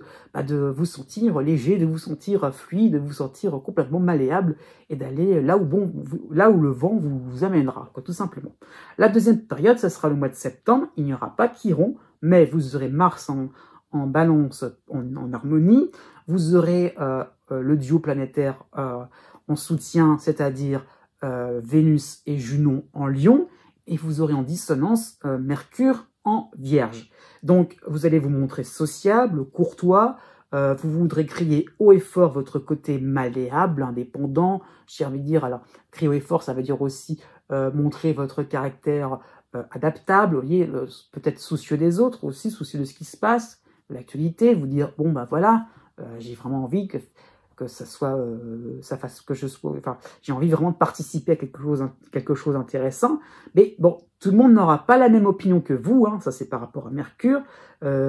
de vous sentir léger, de vous sentir fluide, de vous sentir complètement malléable et d'aller là où le vent vous amènera, quoi, tout simplement. La deuxième période, ça sera le mois de septembre. Il n'y aura pas Chiron, mais vous aurez Mars en balance, en harmonie. Vous aurez le duo planétaire en soutien, c'est-à-dire Vénus et Junon en Lion. Et vous aurez en dissonance Mercure en Vierge. Donc, vous allez vous montrer sociable, courtois, vous voudrez crier haut et fort votre côté malléable, indépendant, j'ai envie de dire, alors, crier haut et fort, ça veut dire aussi montrer votre caractère adaptable, vous voyez, peut-être soucieux des autres, aussi soucieux de ce qui se passe, de l'actualité, vous dire, bon, bah voilà, j'ai vraiment envie que ça soit, ça fasse que je sois, enfin, j'ai envie vraiment de participer à quelque chose d'intéressant. Mais bon, tout le monde n'aura pas la même opinion que vous, hein, ça c'est par rapport à Mercure,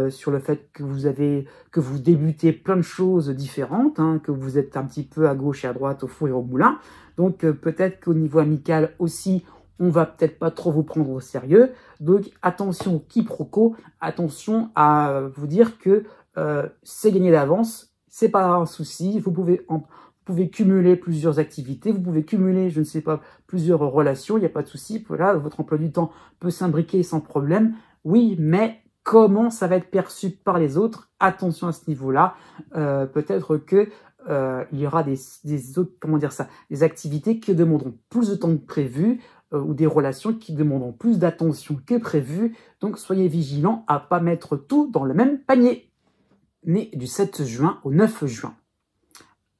sur le fait que vous débutez plein de choses différentes, hein, que vous êtes un petit peu à gauche et à droite, au four et au moulin. Donc peut-être qu'au niveau amical aussi, on va peut-être pas trop vous prendre au sérieux. Donc attention au quiproquo, attention à vous dire que c'est gagné d'avance. C'est pas un souci, vous pouvez cumuler plusieurs activités, vous pouvez cumuler, je ne sais pas, plusieurs relations, il n'y a pas de souci, voilà, votre emploi du temps peut s'imbriquer sans problème. Oui, mais comment ça va être perçu par les autres? Attention à ce niveau-là, peut-être que il y aura des autres, comment dire ça, des activités qui demanderont plus de temps que prévu, ou des relations qui demanderont plus d'attention que prévu, donc soyez vigilants à pas mettre tout dans le même panier. Né du 7 juin au 9 juin.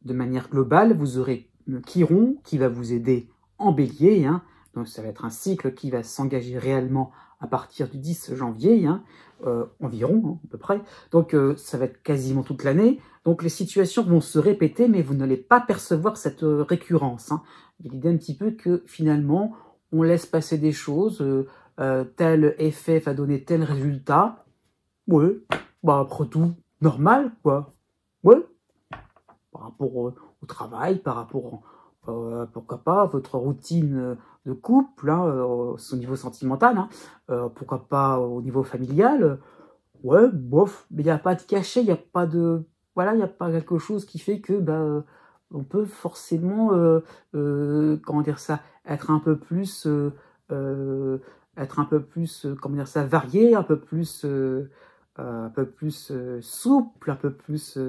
De manière globale, vous aurez Chiron qui va vous aider en bélier, hein. Donc ça va être un cycle qui va s'engager réellement à partir du 10 janvier, hein, environ, hein, à peu près. Donc ça va être quasiment toute l'année. Donc les situations vont se répéter, mais vous n'allez pas percevoir cette récurrence. Hein. Il y a l'idée un petit peu que finalement, on laisse passer des choses, tel effet va donner tel résultat. Ouais, bah après tout, normal, quoi. Ouais. Par rapport au travail, par rapport, pourquoi pas, à votre routine de couple, hein, au niveau sentimental, hein, pourquoi pas au niveau familial. Ouais, bof, mais il n'y a pas de cachet, il n'y a pas de... Voilà, il n'y a pas quelque chose qui fait que, on peut forcément, comment dire ça, être un peu plus, comment dire ça, varié, un peu plus souple, un peu plus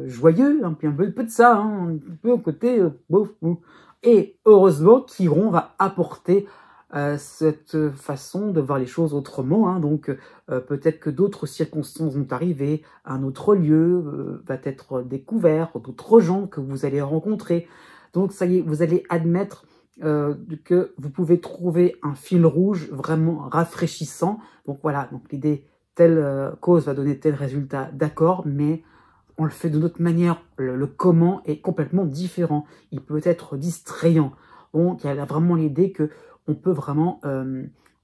joyeux, un peu de ça, hein, un peu au côté bof. Et heureusement, Chiron va apporter cette façon de voir les choses autrement. Hein, donc peut-être que d'autres circonstances vont arriver, un autre lieu va être découvert, d'autres gens que vous allez rencontrer. Donc ça y est, vous allez admettre que vous pouvez trouver un fil rouge vraiment rafraîchissant. Donc voilà, donc l'idée, telle cause va donner tel résultat, d'accord, mais on le fait de notre manière. Le comment est complètement différent. Il peut être distrayant. Donc, il y a vraiment l'idée que on peut vraiment,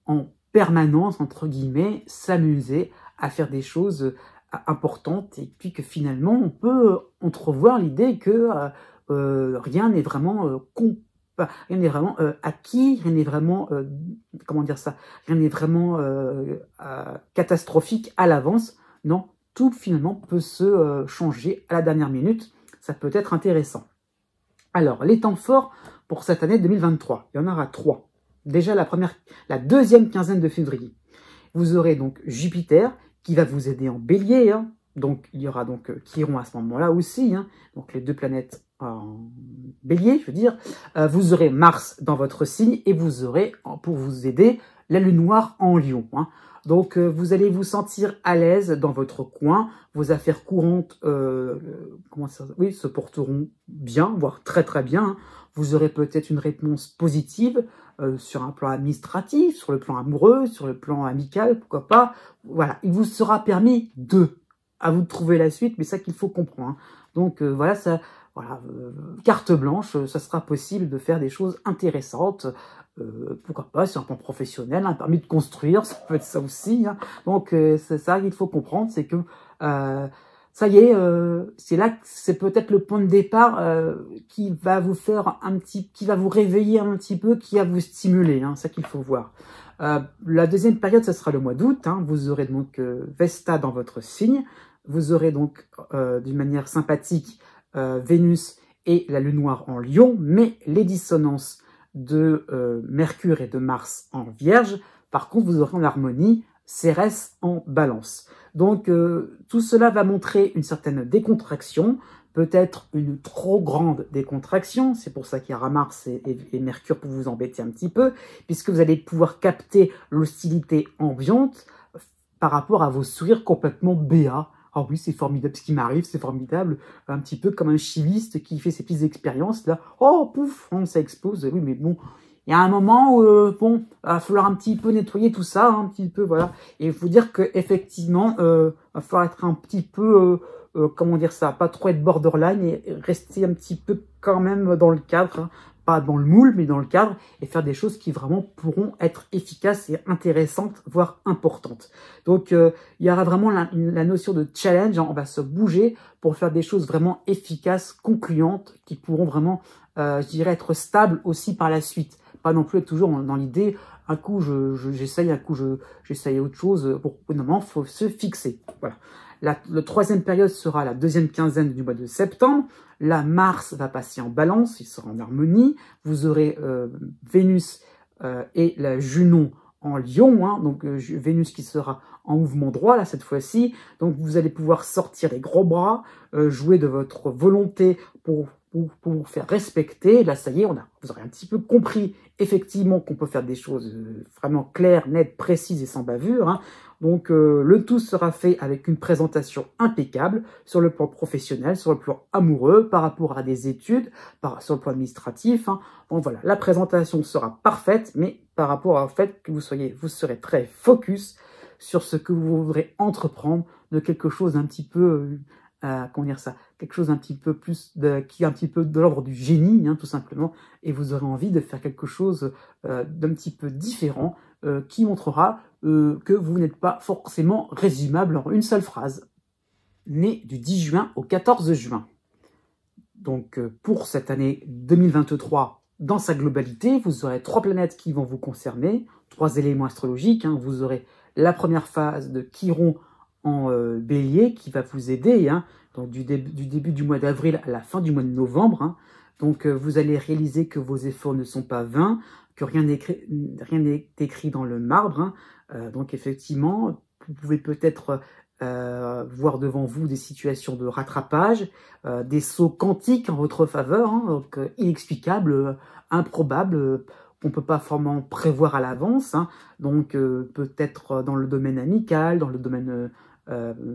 en permanence, entre guillemets, s'amuser à faire des choses importantes, et puis que finalement on peut entrevoir l'idée que rien n'est vraiment rien n'est vraiment acquis, rien n'est vraiment comment dire ça, rien n'est vraiment catastrophique à l'avance. Non, tout finalement peut se changer à la dernière minute. Ça peut être intéressant. Alors, les temps forts pour cette année 2023, il y en aura 3. Déjà la deuxième quinzaine de février. Vous aurez donc Jupiter qui va vous aider en bélier. Hein. Donc, il y aura donc Chiron à ce moment-là aussi. Hein. Donc, les deux planètes en bélier, je veux dire. Vous aurez Mars dans votre signe et vous aurez, pour vous aider, la lune noire en lion. Hein. Donc, vous allez vous sentir à l'aise dans votre coin. Vos affaires courantes se porteront bien, voire très très bien. Hein. Vous aurez peut-être une réponse positive sur un plan administratif, sur le plan amoureux, sur le plan amical, pourquoi pas. Voilà, il vous sera permis à vous de trouver la suite, mais ça qu'il faut comprendre. Hein. Donc voilà, carte blanche, ça sera possible de faire des choses intéressantes. Pourquoi pas sur un plan professionnel, un permis de construire, ça peut être ça aussi. Hein. Donc c'est ça qu'il faut comprendre, c'est que ça y est, c'est là que c'est peut-être le point de départ qui va vous faire qui va vous réveiller un petit peu, qui va vous stimuler. Hein, c'est ça qu'il faut voir. La deuxième période, ce sera le mois d'août. Hein, vous aurez donc Vesta dans votre signe. Vous aurez donc d'une manière sympathique Vénus et la lune noire en Lion, mais les dissonances de Mercure et de Mars en Vierge. Par contre, vous aurez en harmonie Cérès en Balance. Donc, tout cela va montrer une certaine décontraction, peut-être une trop grande décontraction. C'est pour ça qu'il y aura Mars et Mercure pour vous embêter un petit peu, puisque vous allez pouvoir capter l'hostilité ambiante par rapport à vos sourires complètement béats. Ah oui, c'est formidable ce qui m'arrive, c'est formidable. Un petit peu comme un chimiste qui fait ses petites expériences, là. Oh, pouf, ça explose. Oui, mais bon, il y a un moment où, il va falloir un petit peu nettoyer tout ça, un petit peu, voilà. Et il faut dire qu'effectivement, il va falloir être un petit peu, comment dire ça, pas trop être borderline et rester un petit peu quand même dans le cadre, hein. Pas dans le moule, mais dans le cadre, et faire des choses qui vraiment pourront être efficaces et intéressantes, voire importantes. Donc, il y aura vraiment la notion de challenge, hein, on va se bouger pour faire des choses vraiment efficaces, concluantes, qui pourront vraiment, je dirais, être stables aussi par la suite. Pas non plus être toujours dans l'idée, un coup j'essaye, un coup j'essaye autre chose. Bon, normalement, il faut se fixer. Voilà. La troisième période sera la deuxième quinzaine du mois de septembre. Là, Mars va passer en Balance, il sera en harmonie. Vous aurez Vénus et la Junon en Lion, hein, donc Vénus qui sera en mouvement droit là cette fois-ci. Donc vous allez pouvoir sortir les gros bras, jouer de votre volonté pour vous faire respecter. Là, ça y est, vous aurez un petit peu compris effectivement qu'on peut faire des choses vraiment claires, nettes, précises et sans bavure. Hein. Donc le tout sera fait avec une présentation impeccable sur le plan professionnel, sur le plan amoureux, par rapport à des études, sur le plan administratif. Hein. Donc voilà, la présentation sera parfaite, mais par rapport au fait que vous serez très focus sur ce que vous voudrez entreprendre, de quelque chose d'un petit peu, comment dire ça, quelque chose un petit peu plus, qui est un petit peu de l'ordre du génie, hein, tout simplement, et vous aurez envie de faire quelque chose d'un petit peu différent, qui montrera que vous n'êtes pas forcément résumable en une seule phrase. Né du 10 juin au 14 juin. Donc pour cette année 2023, dans sa globalité, vous aurez 3 planètes qui vont vous concerner, 3 éléments astrologiques. Hein. Vous aurez la première phase de Chiron en bélier qui va vous aider, hein, donc du début du mois d'avril à la fin du mois de novembre. Hein. Donc vous allez réaliser que vos efforts ne sont pas vains, que rien n'est écrit dans le marbre. Hein. Donc effectivement, vous pouvez peut-être voir devant vous des situations de rattrapage, des sauts quantiques en votre faveur, hein, donc inexplicables, improbables, qu'on ne peut pas forcément prévoir à l'avance. Hein. Donc peut-être dans le domaine amical, dans le domaine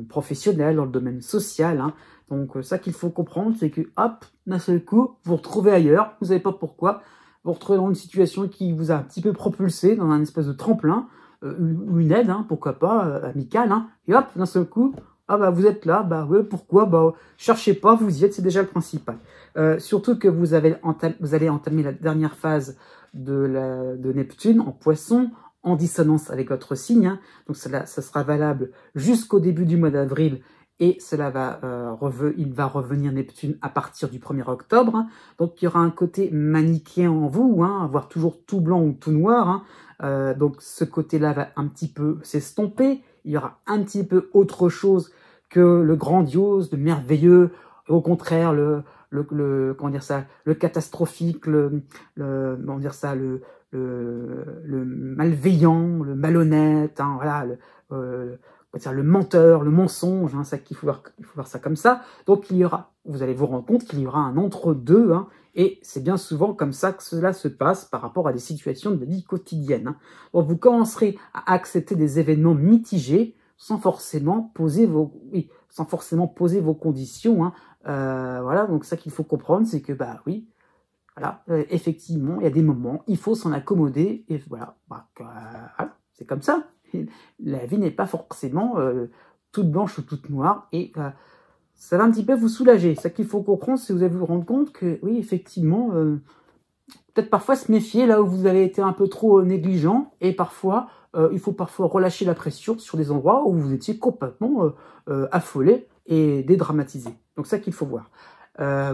professionnel, dans le domaine social. Hein. Donc ça qu'il faut comprendre, c'est que hop, d'un seul coup, vous vous retrouvez ailleurs, vous ne savez pas pourquoi, vous vous retrouvez dans une situation qui vous a un petit peu propulsé dans un espèce de tremplin, ou une aide, hein, pourquoi pas, amicale, hein, et hop, d'un seul coup, ah bah vous êtes là, bah ouais, pourquoi, bah cherchez pas, vous y êtes, c'est déjà le principal. Surtout que vous allez entamer la dernière phase de Neptune en Poisson, en dissonance avec votre signe, hein. Donc ça sera valable jusqu'au début du mois d'avril, et cela va, il va revenir Neptune à partir du 1er octobre. Hein. Donc il y aura un côté manichéen en vous, hein, avoir toujours tout blanc ou tout noir. Hein. Donc ce côté-là va un petit peu s'estomper. Il y aura un petit peu autre chose que le grandiose, le merveilleux, au contraire comment dire ça, le catastrophique, comment dire ça, le malveillant, le malhonnête, hein, voilà, le menteur, le mensonge, hein, ça qu'il faut voir ça comme ça. Donc vous allez vous rendre compte qu'il y aura un entre-deux, hein, et c'est bien souvent comme ça que cela se passe par rapport à des situations de vie quotidienne. Hein. Donc vous commencerez à accepter des événements mitigés sans forcément poser vos conditions. Hein. Voilà, donc ça qu'il faut comprendre, c'est que oui, voilà, effectivement, il y a des moments, il faut s'en accommoder, et voilà, voilà, c'est comme ça. La vie n'est pas forcément toute blanche ou toute noire, et ça va un petit peu vous soulager. Ça qu'il faut comprendre, c'est que vous allez vous rendre compte que, oui, effectivement, peut-être parfois se méfier là où vous avez été un peu trop négligent, et parfois, il faut parfois relâcher la pression sur des endroits où vous étiez complètement affolé et dédramatisé. Donc ça qu'il faut voir.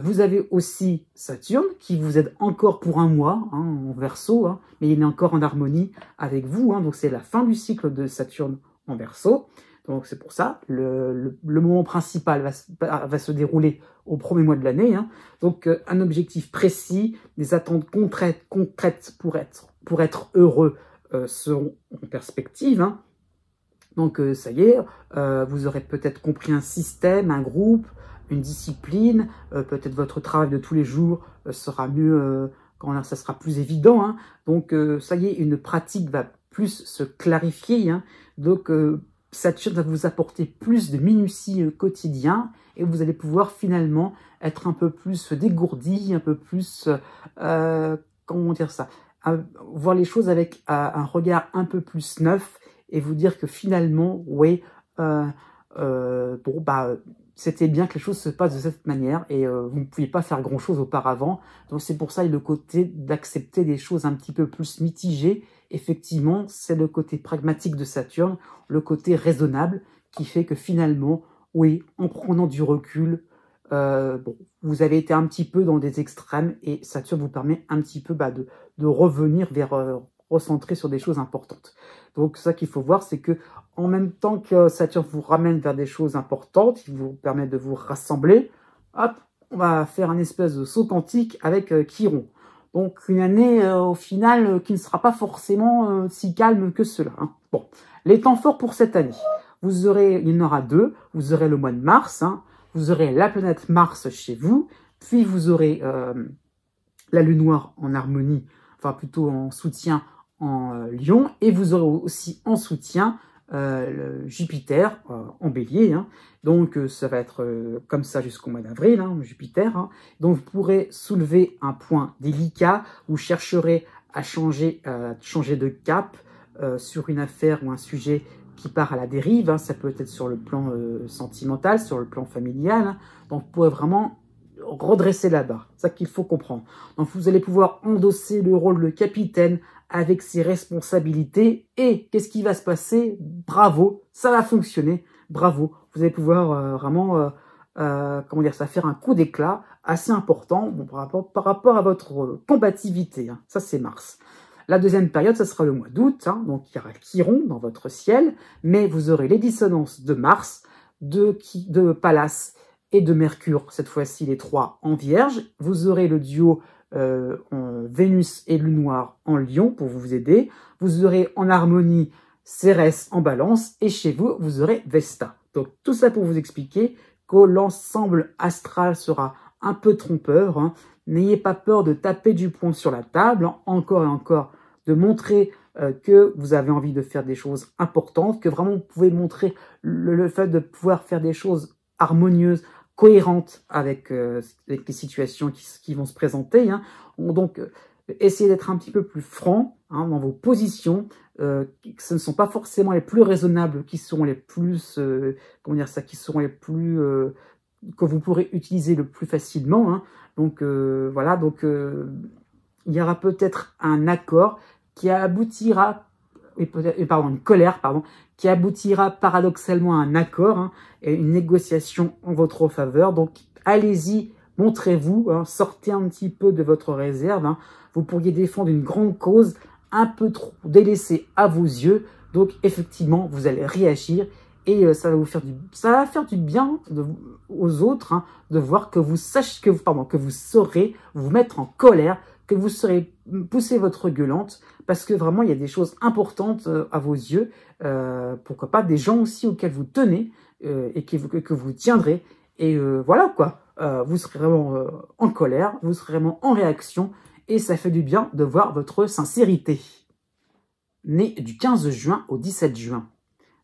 Vous avez aussi Saturne qui vous aide encore pour un mois, hein, en Verseau, hein, mais il est encore en harmonie avec vous. Hein, donc c'est la fin du cycle de Saturne en Verseau. Donc c'est pour ça, le moment principal va se dérouler au premier mois de l'année. Hein. Donc un objectif précis, des attentes concrètes pour être heureux seront en perspective. Hein. Donc ça y est, vous aurez peut-être compris un système, un groupe, une discipline, peut-être votre travail de tous les jours sera mieux, ça sera plus évident. Hein. Donc ça y est, une pratique va plus se clarifier. Hein. Donc Saturne va vous apporter plus de minutie quotidien, et vous allez pouvoir finalement être un peu plus dégourdi, un peu plus, comment dire ça, voir les choses avec un regard un peu plus neuf, et vous dire que finalement, oui, c'était bien que les choses se passent de cette manière, et vous ne pouviez pas faire grand-chose auparavant. Donc c'est pour ça le côté d'accepter des choses un petit peu plus mitigées. Effectivement, c'est le côté pragmatique de Saturne, le côté raisonnable, qui fait que finalement, oui, en prenant du recul, vous avez été un petit peu dans des extrêmes, et Saturne vous permet un petit peu de revenir vers recentrer sur des choses importantes. Donc ça qu'il faut voir, c'est que en même temps que Saturne vous ramène vers des choses importantes, il vous permet de vous rassembler, hop, on va faire un espèce de saut quantique avec Chiron. Donc une année au final qui ne sera pas forcément si calme que cela. Hein. Bon, les temps forts pour cette année, il y en aura deux. Vous aurez le mois de mars, hein, vous aurez la planète Mars chez vous, puis vous aurez la lune noire en harmonie, enfin plutôt en soutien en Lion, et vous aurez aussi en soutien Jupiter en Bélier. Hein. Donc ça va être comme ça jusqu'au mois d'avril, hein, Jupiter. Hein. Donc vous pourrez soulever un point délicat, vous chercherez à changer de cap sur une affaire ou un sujet qui part à la dérive. Hein. Ça peut être sur le plan sentimental, sur le plan familial. Hein. Donc vous pourrez vraiment redresser la barre, c'est ça qu'il faut comprendre. Donc vous allez pouvoir endosser le rôle de capitaine avec ses responsabilités, et qu'est-ce qui va se passer? Bravo, ça va fonctionner, bravo. Vous allez pouvoir vraiment, comment dire ça, faire un coup d'éclat assez important par rapport à votre combativité. Hein. Ça c'est Mars. La deuxième période, ça sera le mois d'août, hein, donc il y aura Chiron dans votre ciel, mais vous aurez les dissonances de Mars, de Pallas et de Mercure, cette fois-ci les trois en Vierge. Vous aurez le duo Vénus et Lune Noire en Lion pour vous aider. Vous aurez en harmonie Cérès en Balance, et chez vous, vous aurez Vesta. Donc tout ça pour vous expliquer que l'ensemble astral sera un peu trompeur. Hein. N'ayez pas peur de taper du poing sur la table, hein, encore et encore, de montrer que vous avez envie de faire des choses importantes, que vraiment vous pouvez montrer le fait de pouvoir faire des choses harmonieuses, cohérentes avec les situations qui vont se présenter. Hein. Donc, essayez d'être un petit peu plus franc, hein, dans vos positions. Ce ne sont pas forcément les plus raisonnables qui seront les plus, comment dire ça, qui seront les plus que vous pourrez utiliser le plus facilement. Hein. Donc voilà, donc il y aura peut-être un accord qui aboutira une colère, pardon, qui aboutira paradoxalement à un accord, hein, et une négociation en votre faveur. Donc, allez-y, montrez-vous, hein, sortez un petit peu de votre réserve. Hein. Vous pourriez défendre une grande cause un peu trop délaissée à vos yeux. Donc, effectivement, vous allez réagir et ça va faire du bien aux autres, hein, de voir que vous saurez vous mettre en colère, que vous saurez pousser votre gueulante, parce que vraiment, il y a des choses importantes à vos yeux, pourquoi pas des gens aussi auxquels vous tenez et que vous tiendrez. Et voilà quoi, vous serez vraiment en colère, vous serez vraiment en réaction, et ça fait du bien de voir votre sincérité. Né du 15 juin au 17 juin.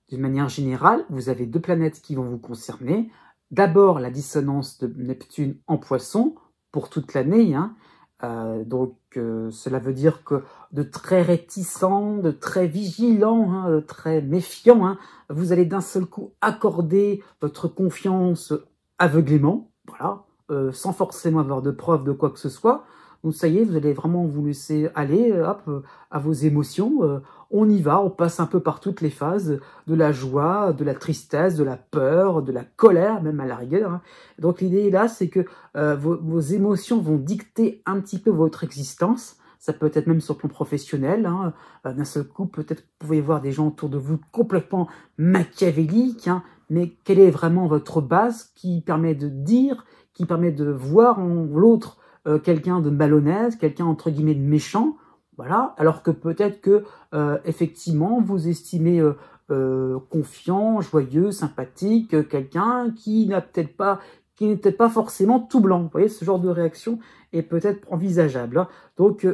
D'une manière générale, vous avez 2 planètes qui vont vous concerner. D'abord, la dissonance de Neptune en Poisson pour toute l'année. Hein. Cela veut dire que de très réticent, de très vigilant, hein, de très méfiant, hein, vous allez d'un seul coup accorder votre confiance aveuglément, voilà, sans forcément avoir de preuves de quoi que ce soit. Donc ça y est, vous allez vraiment vous laisser aller à vos émotions. On y va, on passe un peu par toutes les phases, de la joie, de la tristesse, de la peur, de la colère, même à la rigueur. Hein. Donc l'idée là, c'est que vos émotions vont dicter un petit peu votre existence. Ça peut être même sur le plan professionnel. Hein. D'un seul coup, peut-être vous pouvez voir des gens autour de vous complètement machiavéliques. Hein. Mais quelle est vraiment votre base qui permet de dire, qui permet de voir en l'autre quelqu'un de malhonnête, quelqu'un entre guillemets de méchant, voilà, alors que peut-être que effectivement vous estimez confiant, joyeux, sympathique, quelqu'un qui n'est peut-être pas forcément tout blanc. Vous voyez, ce genre de réaction est peut-être envisageable. Hein. Donc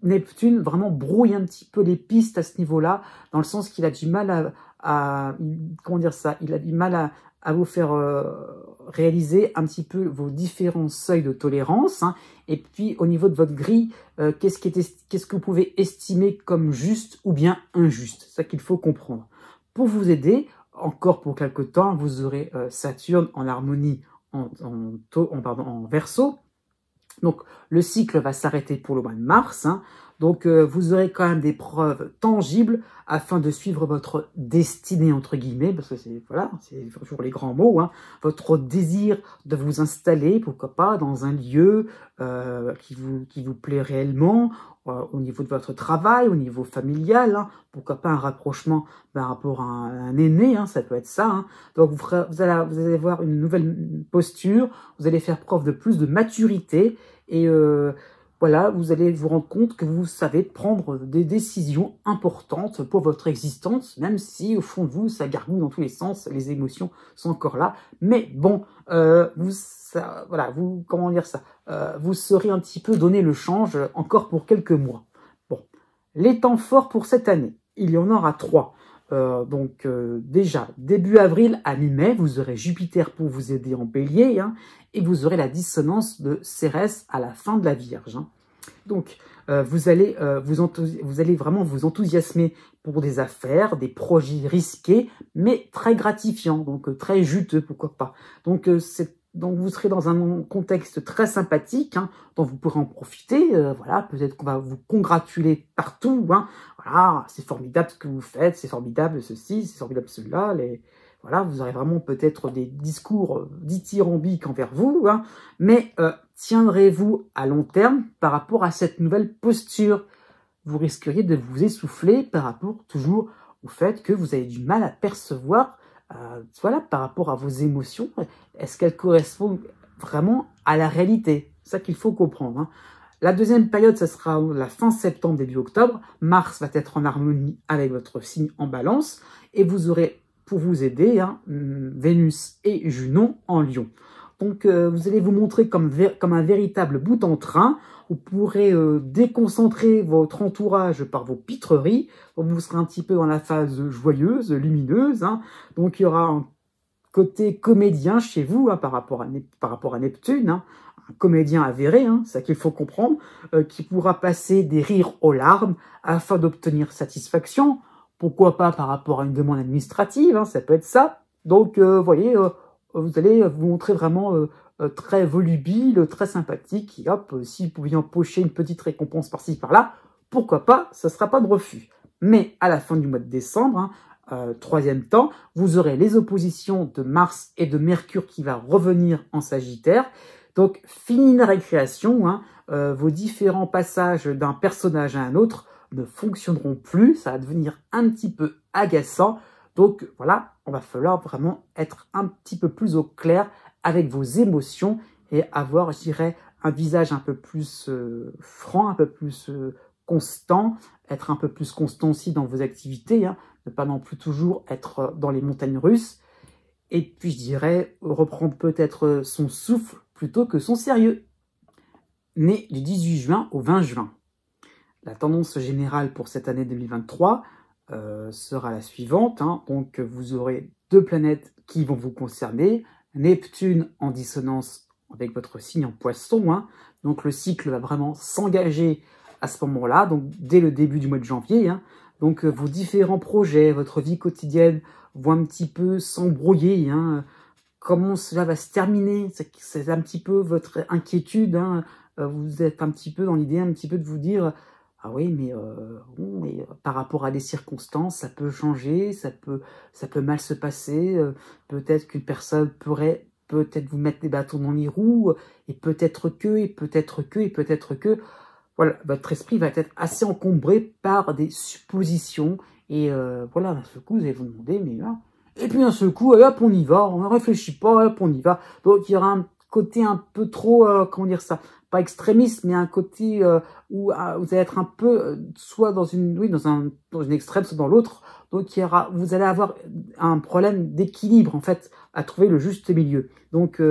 Neptune vraiment brouille un petit peu les pistes à ce niveau-là, dans le sens qu'il a du mal comment dire ça, il a du mal à vous faire réaliser un petit peu vos différents seuils de tolérance, hein, et puis au niveau de votre grille, qu'est-ce que vous pouvez estimer comme juste ou bien injuste. C'est ça qu'il faut comprendre. Pour vous aider, encore pour quelque temps, vous aurez Saturne en harmonie en Verseau. Donc le cycle va s'arrêter pour le mois de mars, hein. Donc vous aurez quand même des preuves tangibles afin de suivre votre destinée entre guillemets, parce que c'est toujours les grands mots, hein, votre désir de vous installer, pourquoi pas, dans un lieu qui vous plaît réellement, au niveau de votre travail, au niveau familial, hein, pourquoi pas un rapprochement par rapport à un aîné, hein, ça peut être ça. Hein. Donc vous allez avoir une nouvelle posture, vous allez faire preuve de plus de maturité et voilà, vous allez vous rendre compte que vous savez prendre des décisions importantes pour votre existence, même si au fond de vous, ça gargouille dans tous les sens, les émotions sont encore là. Mais bon, vous saurez un petit peu donner le change encore pour quelques mois. Bon, les temps forts pour cette année, il y en aura 3. Déjà, début avril à mi-mai, vous aurez Jupiter pour vous aider en Bélier, hein, et vous aurez la dissonance de Cérès à la fin de la Vierge. Hein. Donc, vous allez vraiment vous enthousiasmer pour des affaires, des projets risqués, mais très gratifiants, donc très juteux, pourquoi pas. Donc, vous serez dans un contexte très sympathique, hein, dont vous pourrez en profiter. Voilà, peut-être qu'on va vous congratuler partout. Hein. Voilà, c'est formidable ce que vous faites, c'est formidable ceci, c'est formidable cela. Voilà, vous aurez vraiment peut-être des discours dithyrambiques envers vous, hein, mais tiendrez-vous à long terme par rapport à cette nouvelle posture? Vous risqueriez de vous essouffler par rapport toujours au fait que vous avez du mal à percevoir, par rapport à vos émotions. Est-ce qu'elles correspondent vraiment à la réalité? C'est ça qu'il faut comprendre. Hein. La deuxième période, ce sera la fin septembre, début octobre. Mars va être en harmonie avec votre signe en Balance et vous aurez, pour vous aider, hein, Vénus et Junon en Lion. Donc, vous allez vous montrer comme un véritable bout en train. Vous pourrez déconcentrer votre entourage par vos pitreries. Donc, vous serez un petit peu dans la phase joyeuse, lumineuse. Hein. Donc, il y aura un côté comédien chez vous, hein, par rapport à Neptune. Hein. Un comédien avéré, hein, c'est ça qu'il faut comprendre, qui pourra passer des rires aux larmes afin d'obtenir satisfaction. Pourquoi pas par rapport à une demande administrative, hein, ça peut être ça. Donc, voyez, vous allez vous montrer vraiment très volubile, très sympathique. Et hop, si vous pouviez empocher une petite récompense par-ci, par-là, pourquoi pas, ça ne sera pas de refus. Mais à la fin du mois de décembre, troisième temps, vous aurez les oppositions de Mars et de Mercure qui va revenir en Sagittaire. Donc, fini la récréation, vos différents passages d'un personnage à un autre ne fonctionneront plus, ça va devenir un petit peu agaçant. Donc voilà, on va falloir vraiment être un petit peu plus au clair avec vos émotions et avoir, je dirais, un visage un peu plus franc, un peu plus constant, être un peu plus constant aussi dans vos activités, ne pas non plus toujours être dans les montagnes russes. Et puis je dirais, reprendre peut-être son souffle plutôt que son sérieux. Né du 18 juin au 20 juin. La tendance générale pour cette année 2023 sera la suivante. Donc, vous aurez deux planètes qui vont vous concerner. Neptune en dissonance avec votre signe en Poisson. Donc, le cycle va vraiment s'engager à ce moment-là, donc dès le début du mois de janvier. Donc, vos différents projets, votre vie quotidienne vont un petit peu s'embrouiller. Comment cela va se terminer? C'est un petit peu votre inquiétude. Vous êtes un petit peu dans l'idée un petit peu de vous dire « Ah oui, mais par rapport à des circonstances, ça peut changer, ça peut mal se passer. Peut-être qu'une personne pourrait peut-être vous mettre des bâtons dans les roues, et peut-être que, et peut-être que, et peut-être que... » Voilà, votre esprit va être assez encombré par des suppositions. Et voilà, d'un seul coup, vous allez vous demander « Mais et puis d'un seul coup, hop, on y va, on ne réfléchit pas, hop, on y va. » Donc, il y aura un côté un peu trop, comment dire ça, pas extrémiste, mais un côté où vous allez être un peu soit dans une extrême, soit dans l'autre. Donc vous allez avoir un problème d'équilibre en fait, à trouver le juste milieu. Donc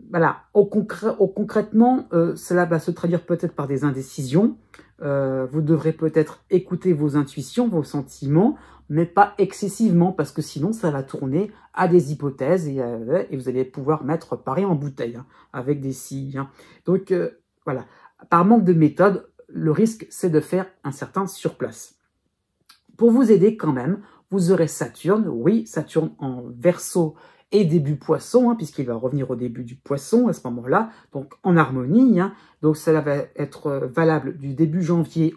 voilà, concrètement, cela va se traduire peut-être par des indécisions. Vous devrez peut-être écouter vos intuitions, vos sentiments, mais pas excessivement, parce que sinon ça va tourner à des hypothèses et vous allez pouvoir mettre Paris en bouteille avec des si. Donc voilà, par manque de méthode, le risque c'est de faire un certain surplace. Pour vous aider quand même, vous aurez Saturne, oui, Saturne en Verseau et début Poisson, puisqu'il va revenir au début du Poisson à ce moment-là, donc en harmonie. Donc cela va être valable du début janvier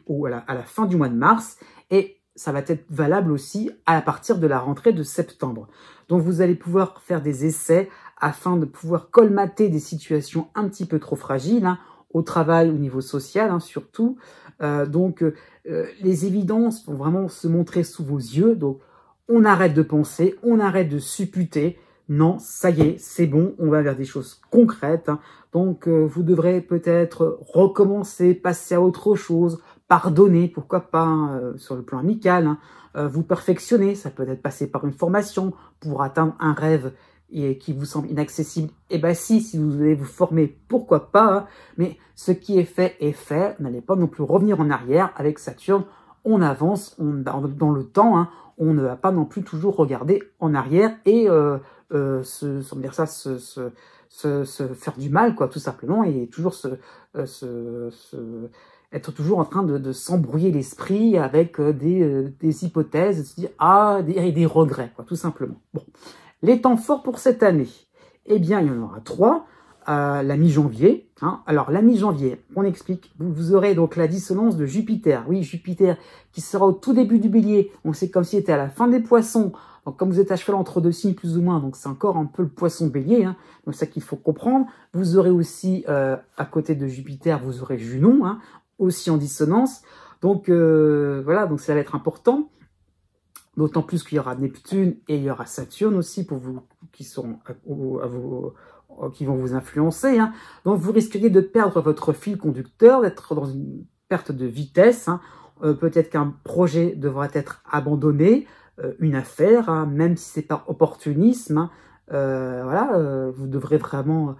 à la fin du mois de mars, et ça va être valable aussi à partir de la rentrée de septembre. Donc vous allez pouvoir faire des essais afin de pouvoir colmater des situations un petit peu trop fragiles, au travail, au niveau social surtout. Donc les évidences vont vraiment se montrer sous vos yeux. Donc on arrête de penser, on arrête de supputer. Non, ça y est, c'est bon, on va vers des choses concrètes. Donc vous devrez peut-être recommencer, passer à autre chose, pardonner, pourquoi pas, sur le plan amical, vous perfectionner, ça peut être passer par une formation pour atteindre un rêve qui vous semble inaccessible. Et bien si vous voulez vous former, pourquoi pas, mais ce qui est fait, n'allez pas non plus revenir en arrière. Avec Saturne, on avance dans le temps, on ne va pas non plus toujours regarder en arrière et se faire du mal, quoi, tout simplement, et toujours être toujours en train de s'embrouiller l'esprit avec des hypothèses, de se dire et des regrets, quoi, tout simplement. Bon, les temps forts pour cette année, eh bien, il y en aura 3. La mi-janvier. Alors, la mi-janvier, on explique. Vous aurez donc la dissonance de Jupiter. Oui, Jupiter qui sera au tout début du Bélier. Donc, c'est comme s'il était à la fin des Poissons. Donc, comme vous êtes à cheval entre deux signes, plus ou moins, donc c'est encore un peu le Poisson-Bélier. Donc, c'est ça qu'il faut comprendre. Vous aurez aussi, à côté de Jupiter, vous aurez Junon, aussi en dissonance. Donc, voilà, donc ça va être important. D'autant plus qu'il y aura Neptune et il y aura Saturne aussi pour vous qui vont vous influencer. Donc, vous risqueriez de perdre votre fil conducteur, d'être dans une perte de vitesse. Peut-être qu'un projet devra être abandonné, une affaire, même si c'est par opportunisme. Voilà, vous devrez vraiment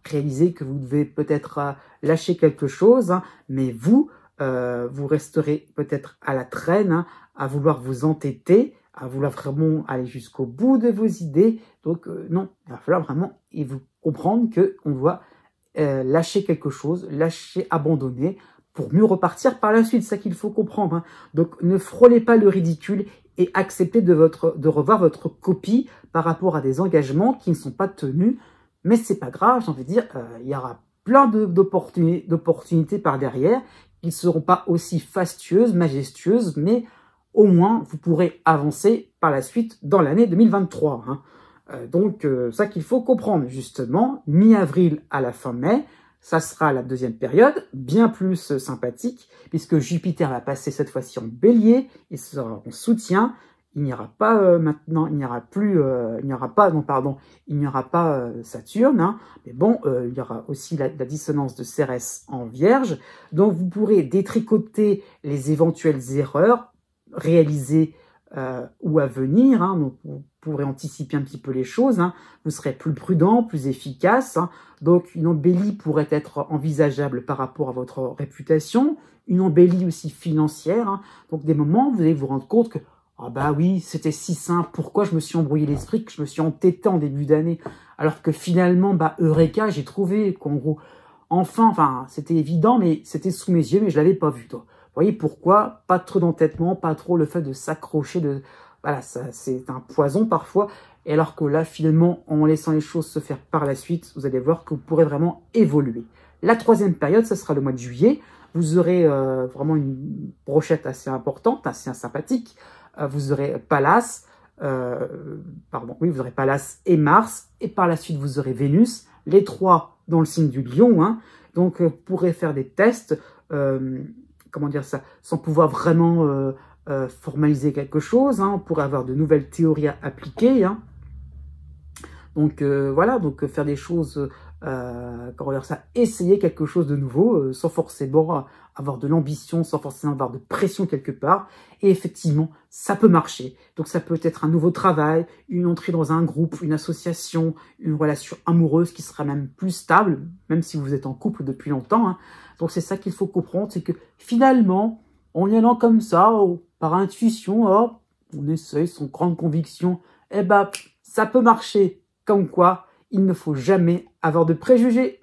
réaliser que vous devez peut-être lâcher quelque chose, mais vous resterez peut-être à la traîne, à vouloir vous entêter, à vouloir vraiment aller jusqu'au bout de vos idées. Donc non, il va falloir vraiment vous comprendre qu'on doit lâcher quelque chose, abandonner, pour mieux repartir par la suite. C'est ça qu'il faut comprendre. Donc ne frôlez pas le ridicule et acceptez de revoir votre copie par rapport à des engagements qui ne sont pas tenus. Mais c'est pas grave, j'ai envie de dire, il y aura plein d'opportunités par derrière qui ne seront pas aussi fastueuses, majestueuses, mais au moins, vous pourrez avancer par la suite dans l'année 2023. Hein. Donc, ça qu'il faut comprendre, justement, mi-avril à la fin mai, ça sera la deuxième période, bien plus sympathique, puisque Jupiter va passer cette fois-ci en bélier, il sera en soutien, il n'y aura pas maintenant, il n'y aura pas Saturne, hein, mais bon, il y aura aussi la dissonance de Cérès en Vierge, donc vous pourrez détricoter les éventuelles erreurs réalisées ou à venir, hein, donc vous pourrez anticiper un petit peu les choses, hein, vous serez plus prudent, plus efficace, hein, donc une embellie pourrait être envisageable par rapport à votre réputation, une embellie aussi financière, hein, donc des moments où vous allez vous rendre compte que ah bah oui, c'était si simple, pourquoi je me suis embrouillé l'esprit, que je me suis entêté en début d'année, alors que finalement, bah Eureka, j'ai trouvé qu'en gros, enfin, c'était évident, mais c'était sous mes yeux, mais je l'avais pas vu, toi. Vous voyez pourquoi? Pas trop d'entêtement, pas trop le fait de s'accrocher, voilà, ça, c'est un poison parfois, et alors que là, finalement, en laissant les choses se faire par la suite, vous allez voir que vous pourrez vraiment évoluer. La troisième période, ça sera le mois de juillet, vous aurez vraiment une brochette assez importante, assez sympathique. Vous aurez Pallas, vous aurez Pallas et Mars, et par la suite vous aurez Vénus, les trois dans le signe du Lion, hein. Donc vous pourrez faire des tests, comment dire ça, sans pouvoir vraiment formaliser quelque chose, hein. On pourrait avoir de nouvelles théories à appliquer, hein. Donc voilà, donc faire des choses, comment dire ça, essayer quelque chose de nouveau, sans forcément avoir de l'ambition, sans forcément avoir de pression quelque part. Et effectivement, ça peut marcher. Donc ça peut être un nouveau travail, une entrée dans un groupe, une association, une relation amoureuse qui sera même plus stable, même si vous êtes en couple depuis longtemps, hein. Donc c'est ça qu'il faut comprendre, c'est que finalement, en y allant comme ça, par intuition, on essaye sans grande conviction, eh ben, ça peut marcher. Comme quoi, il ne faut jamais avoir de préjugés.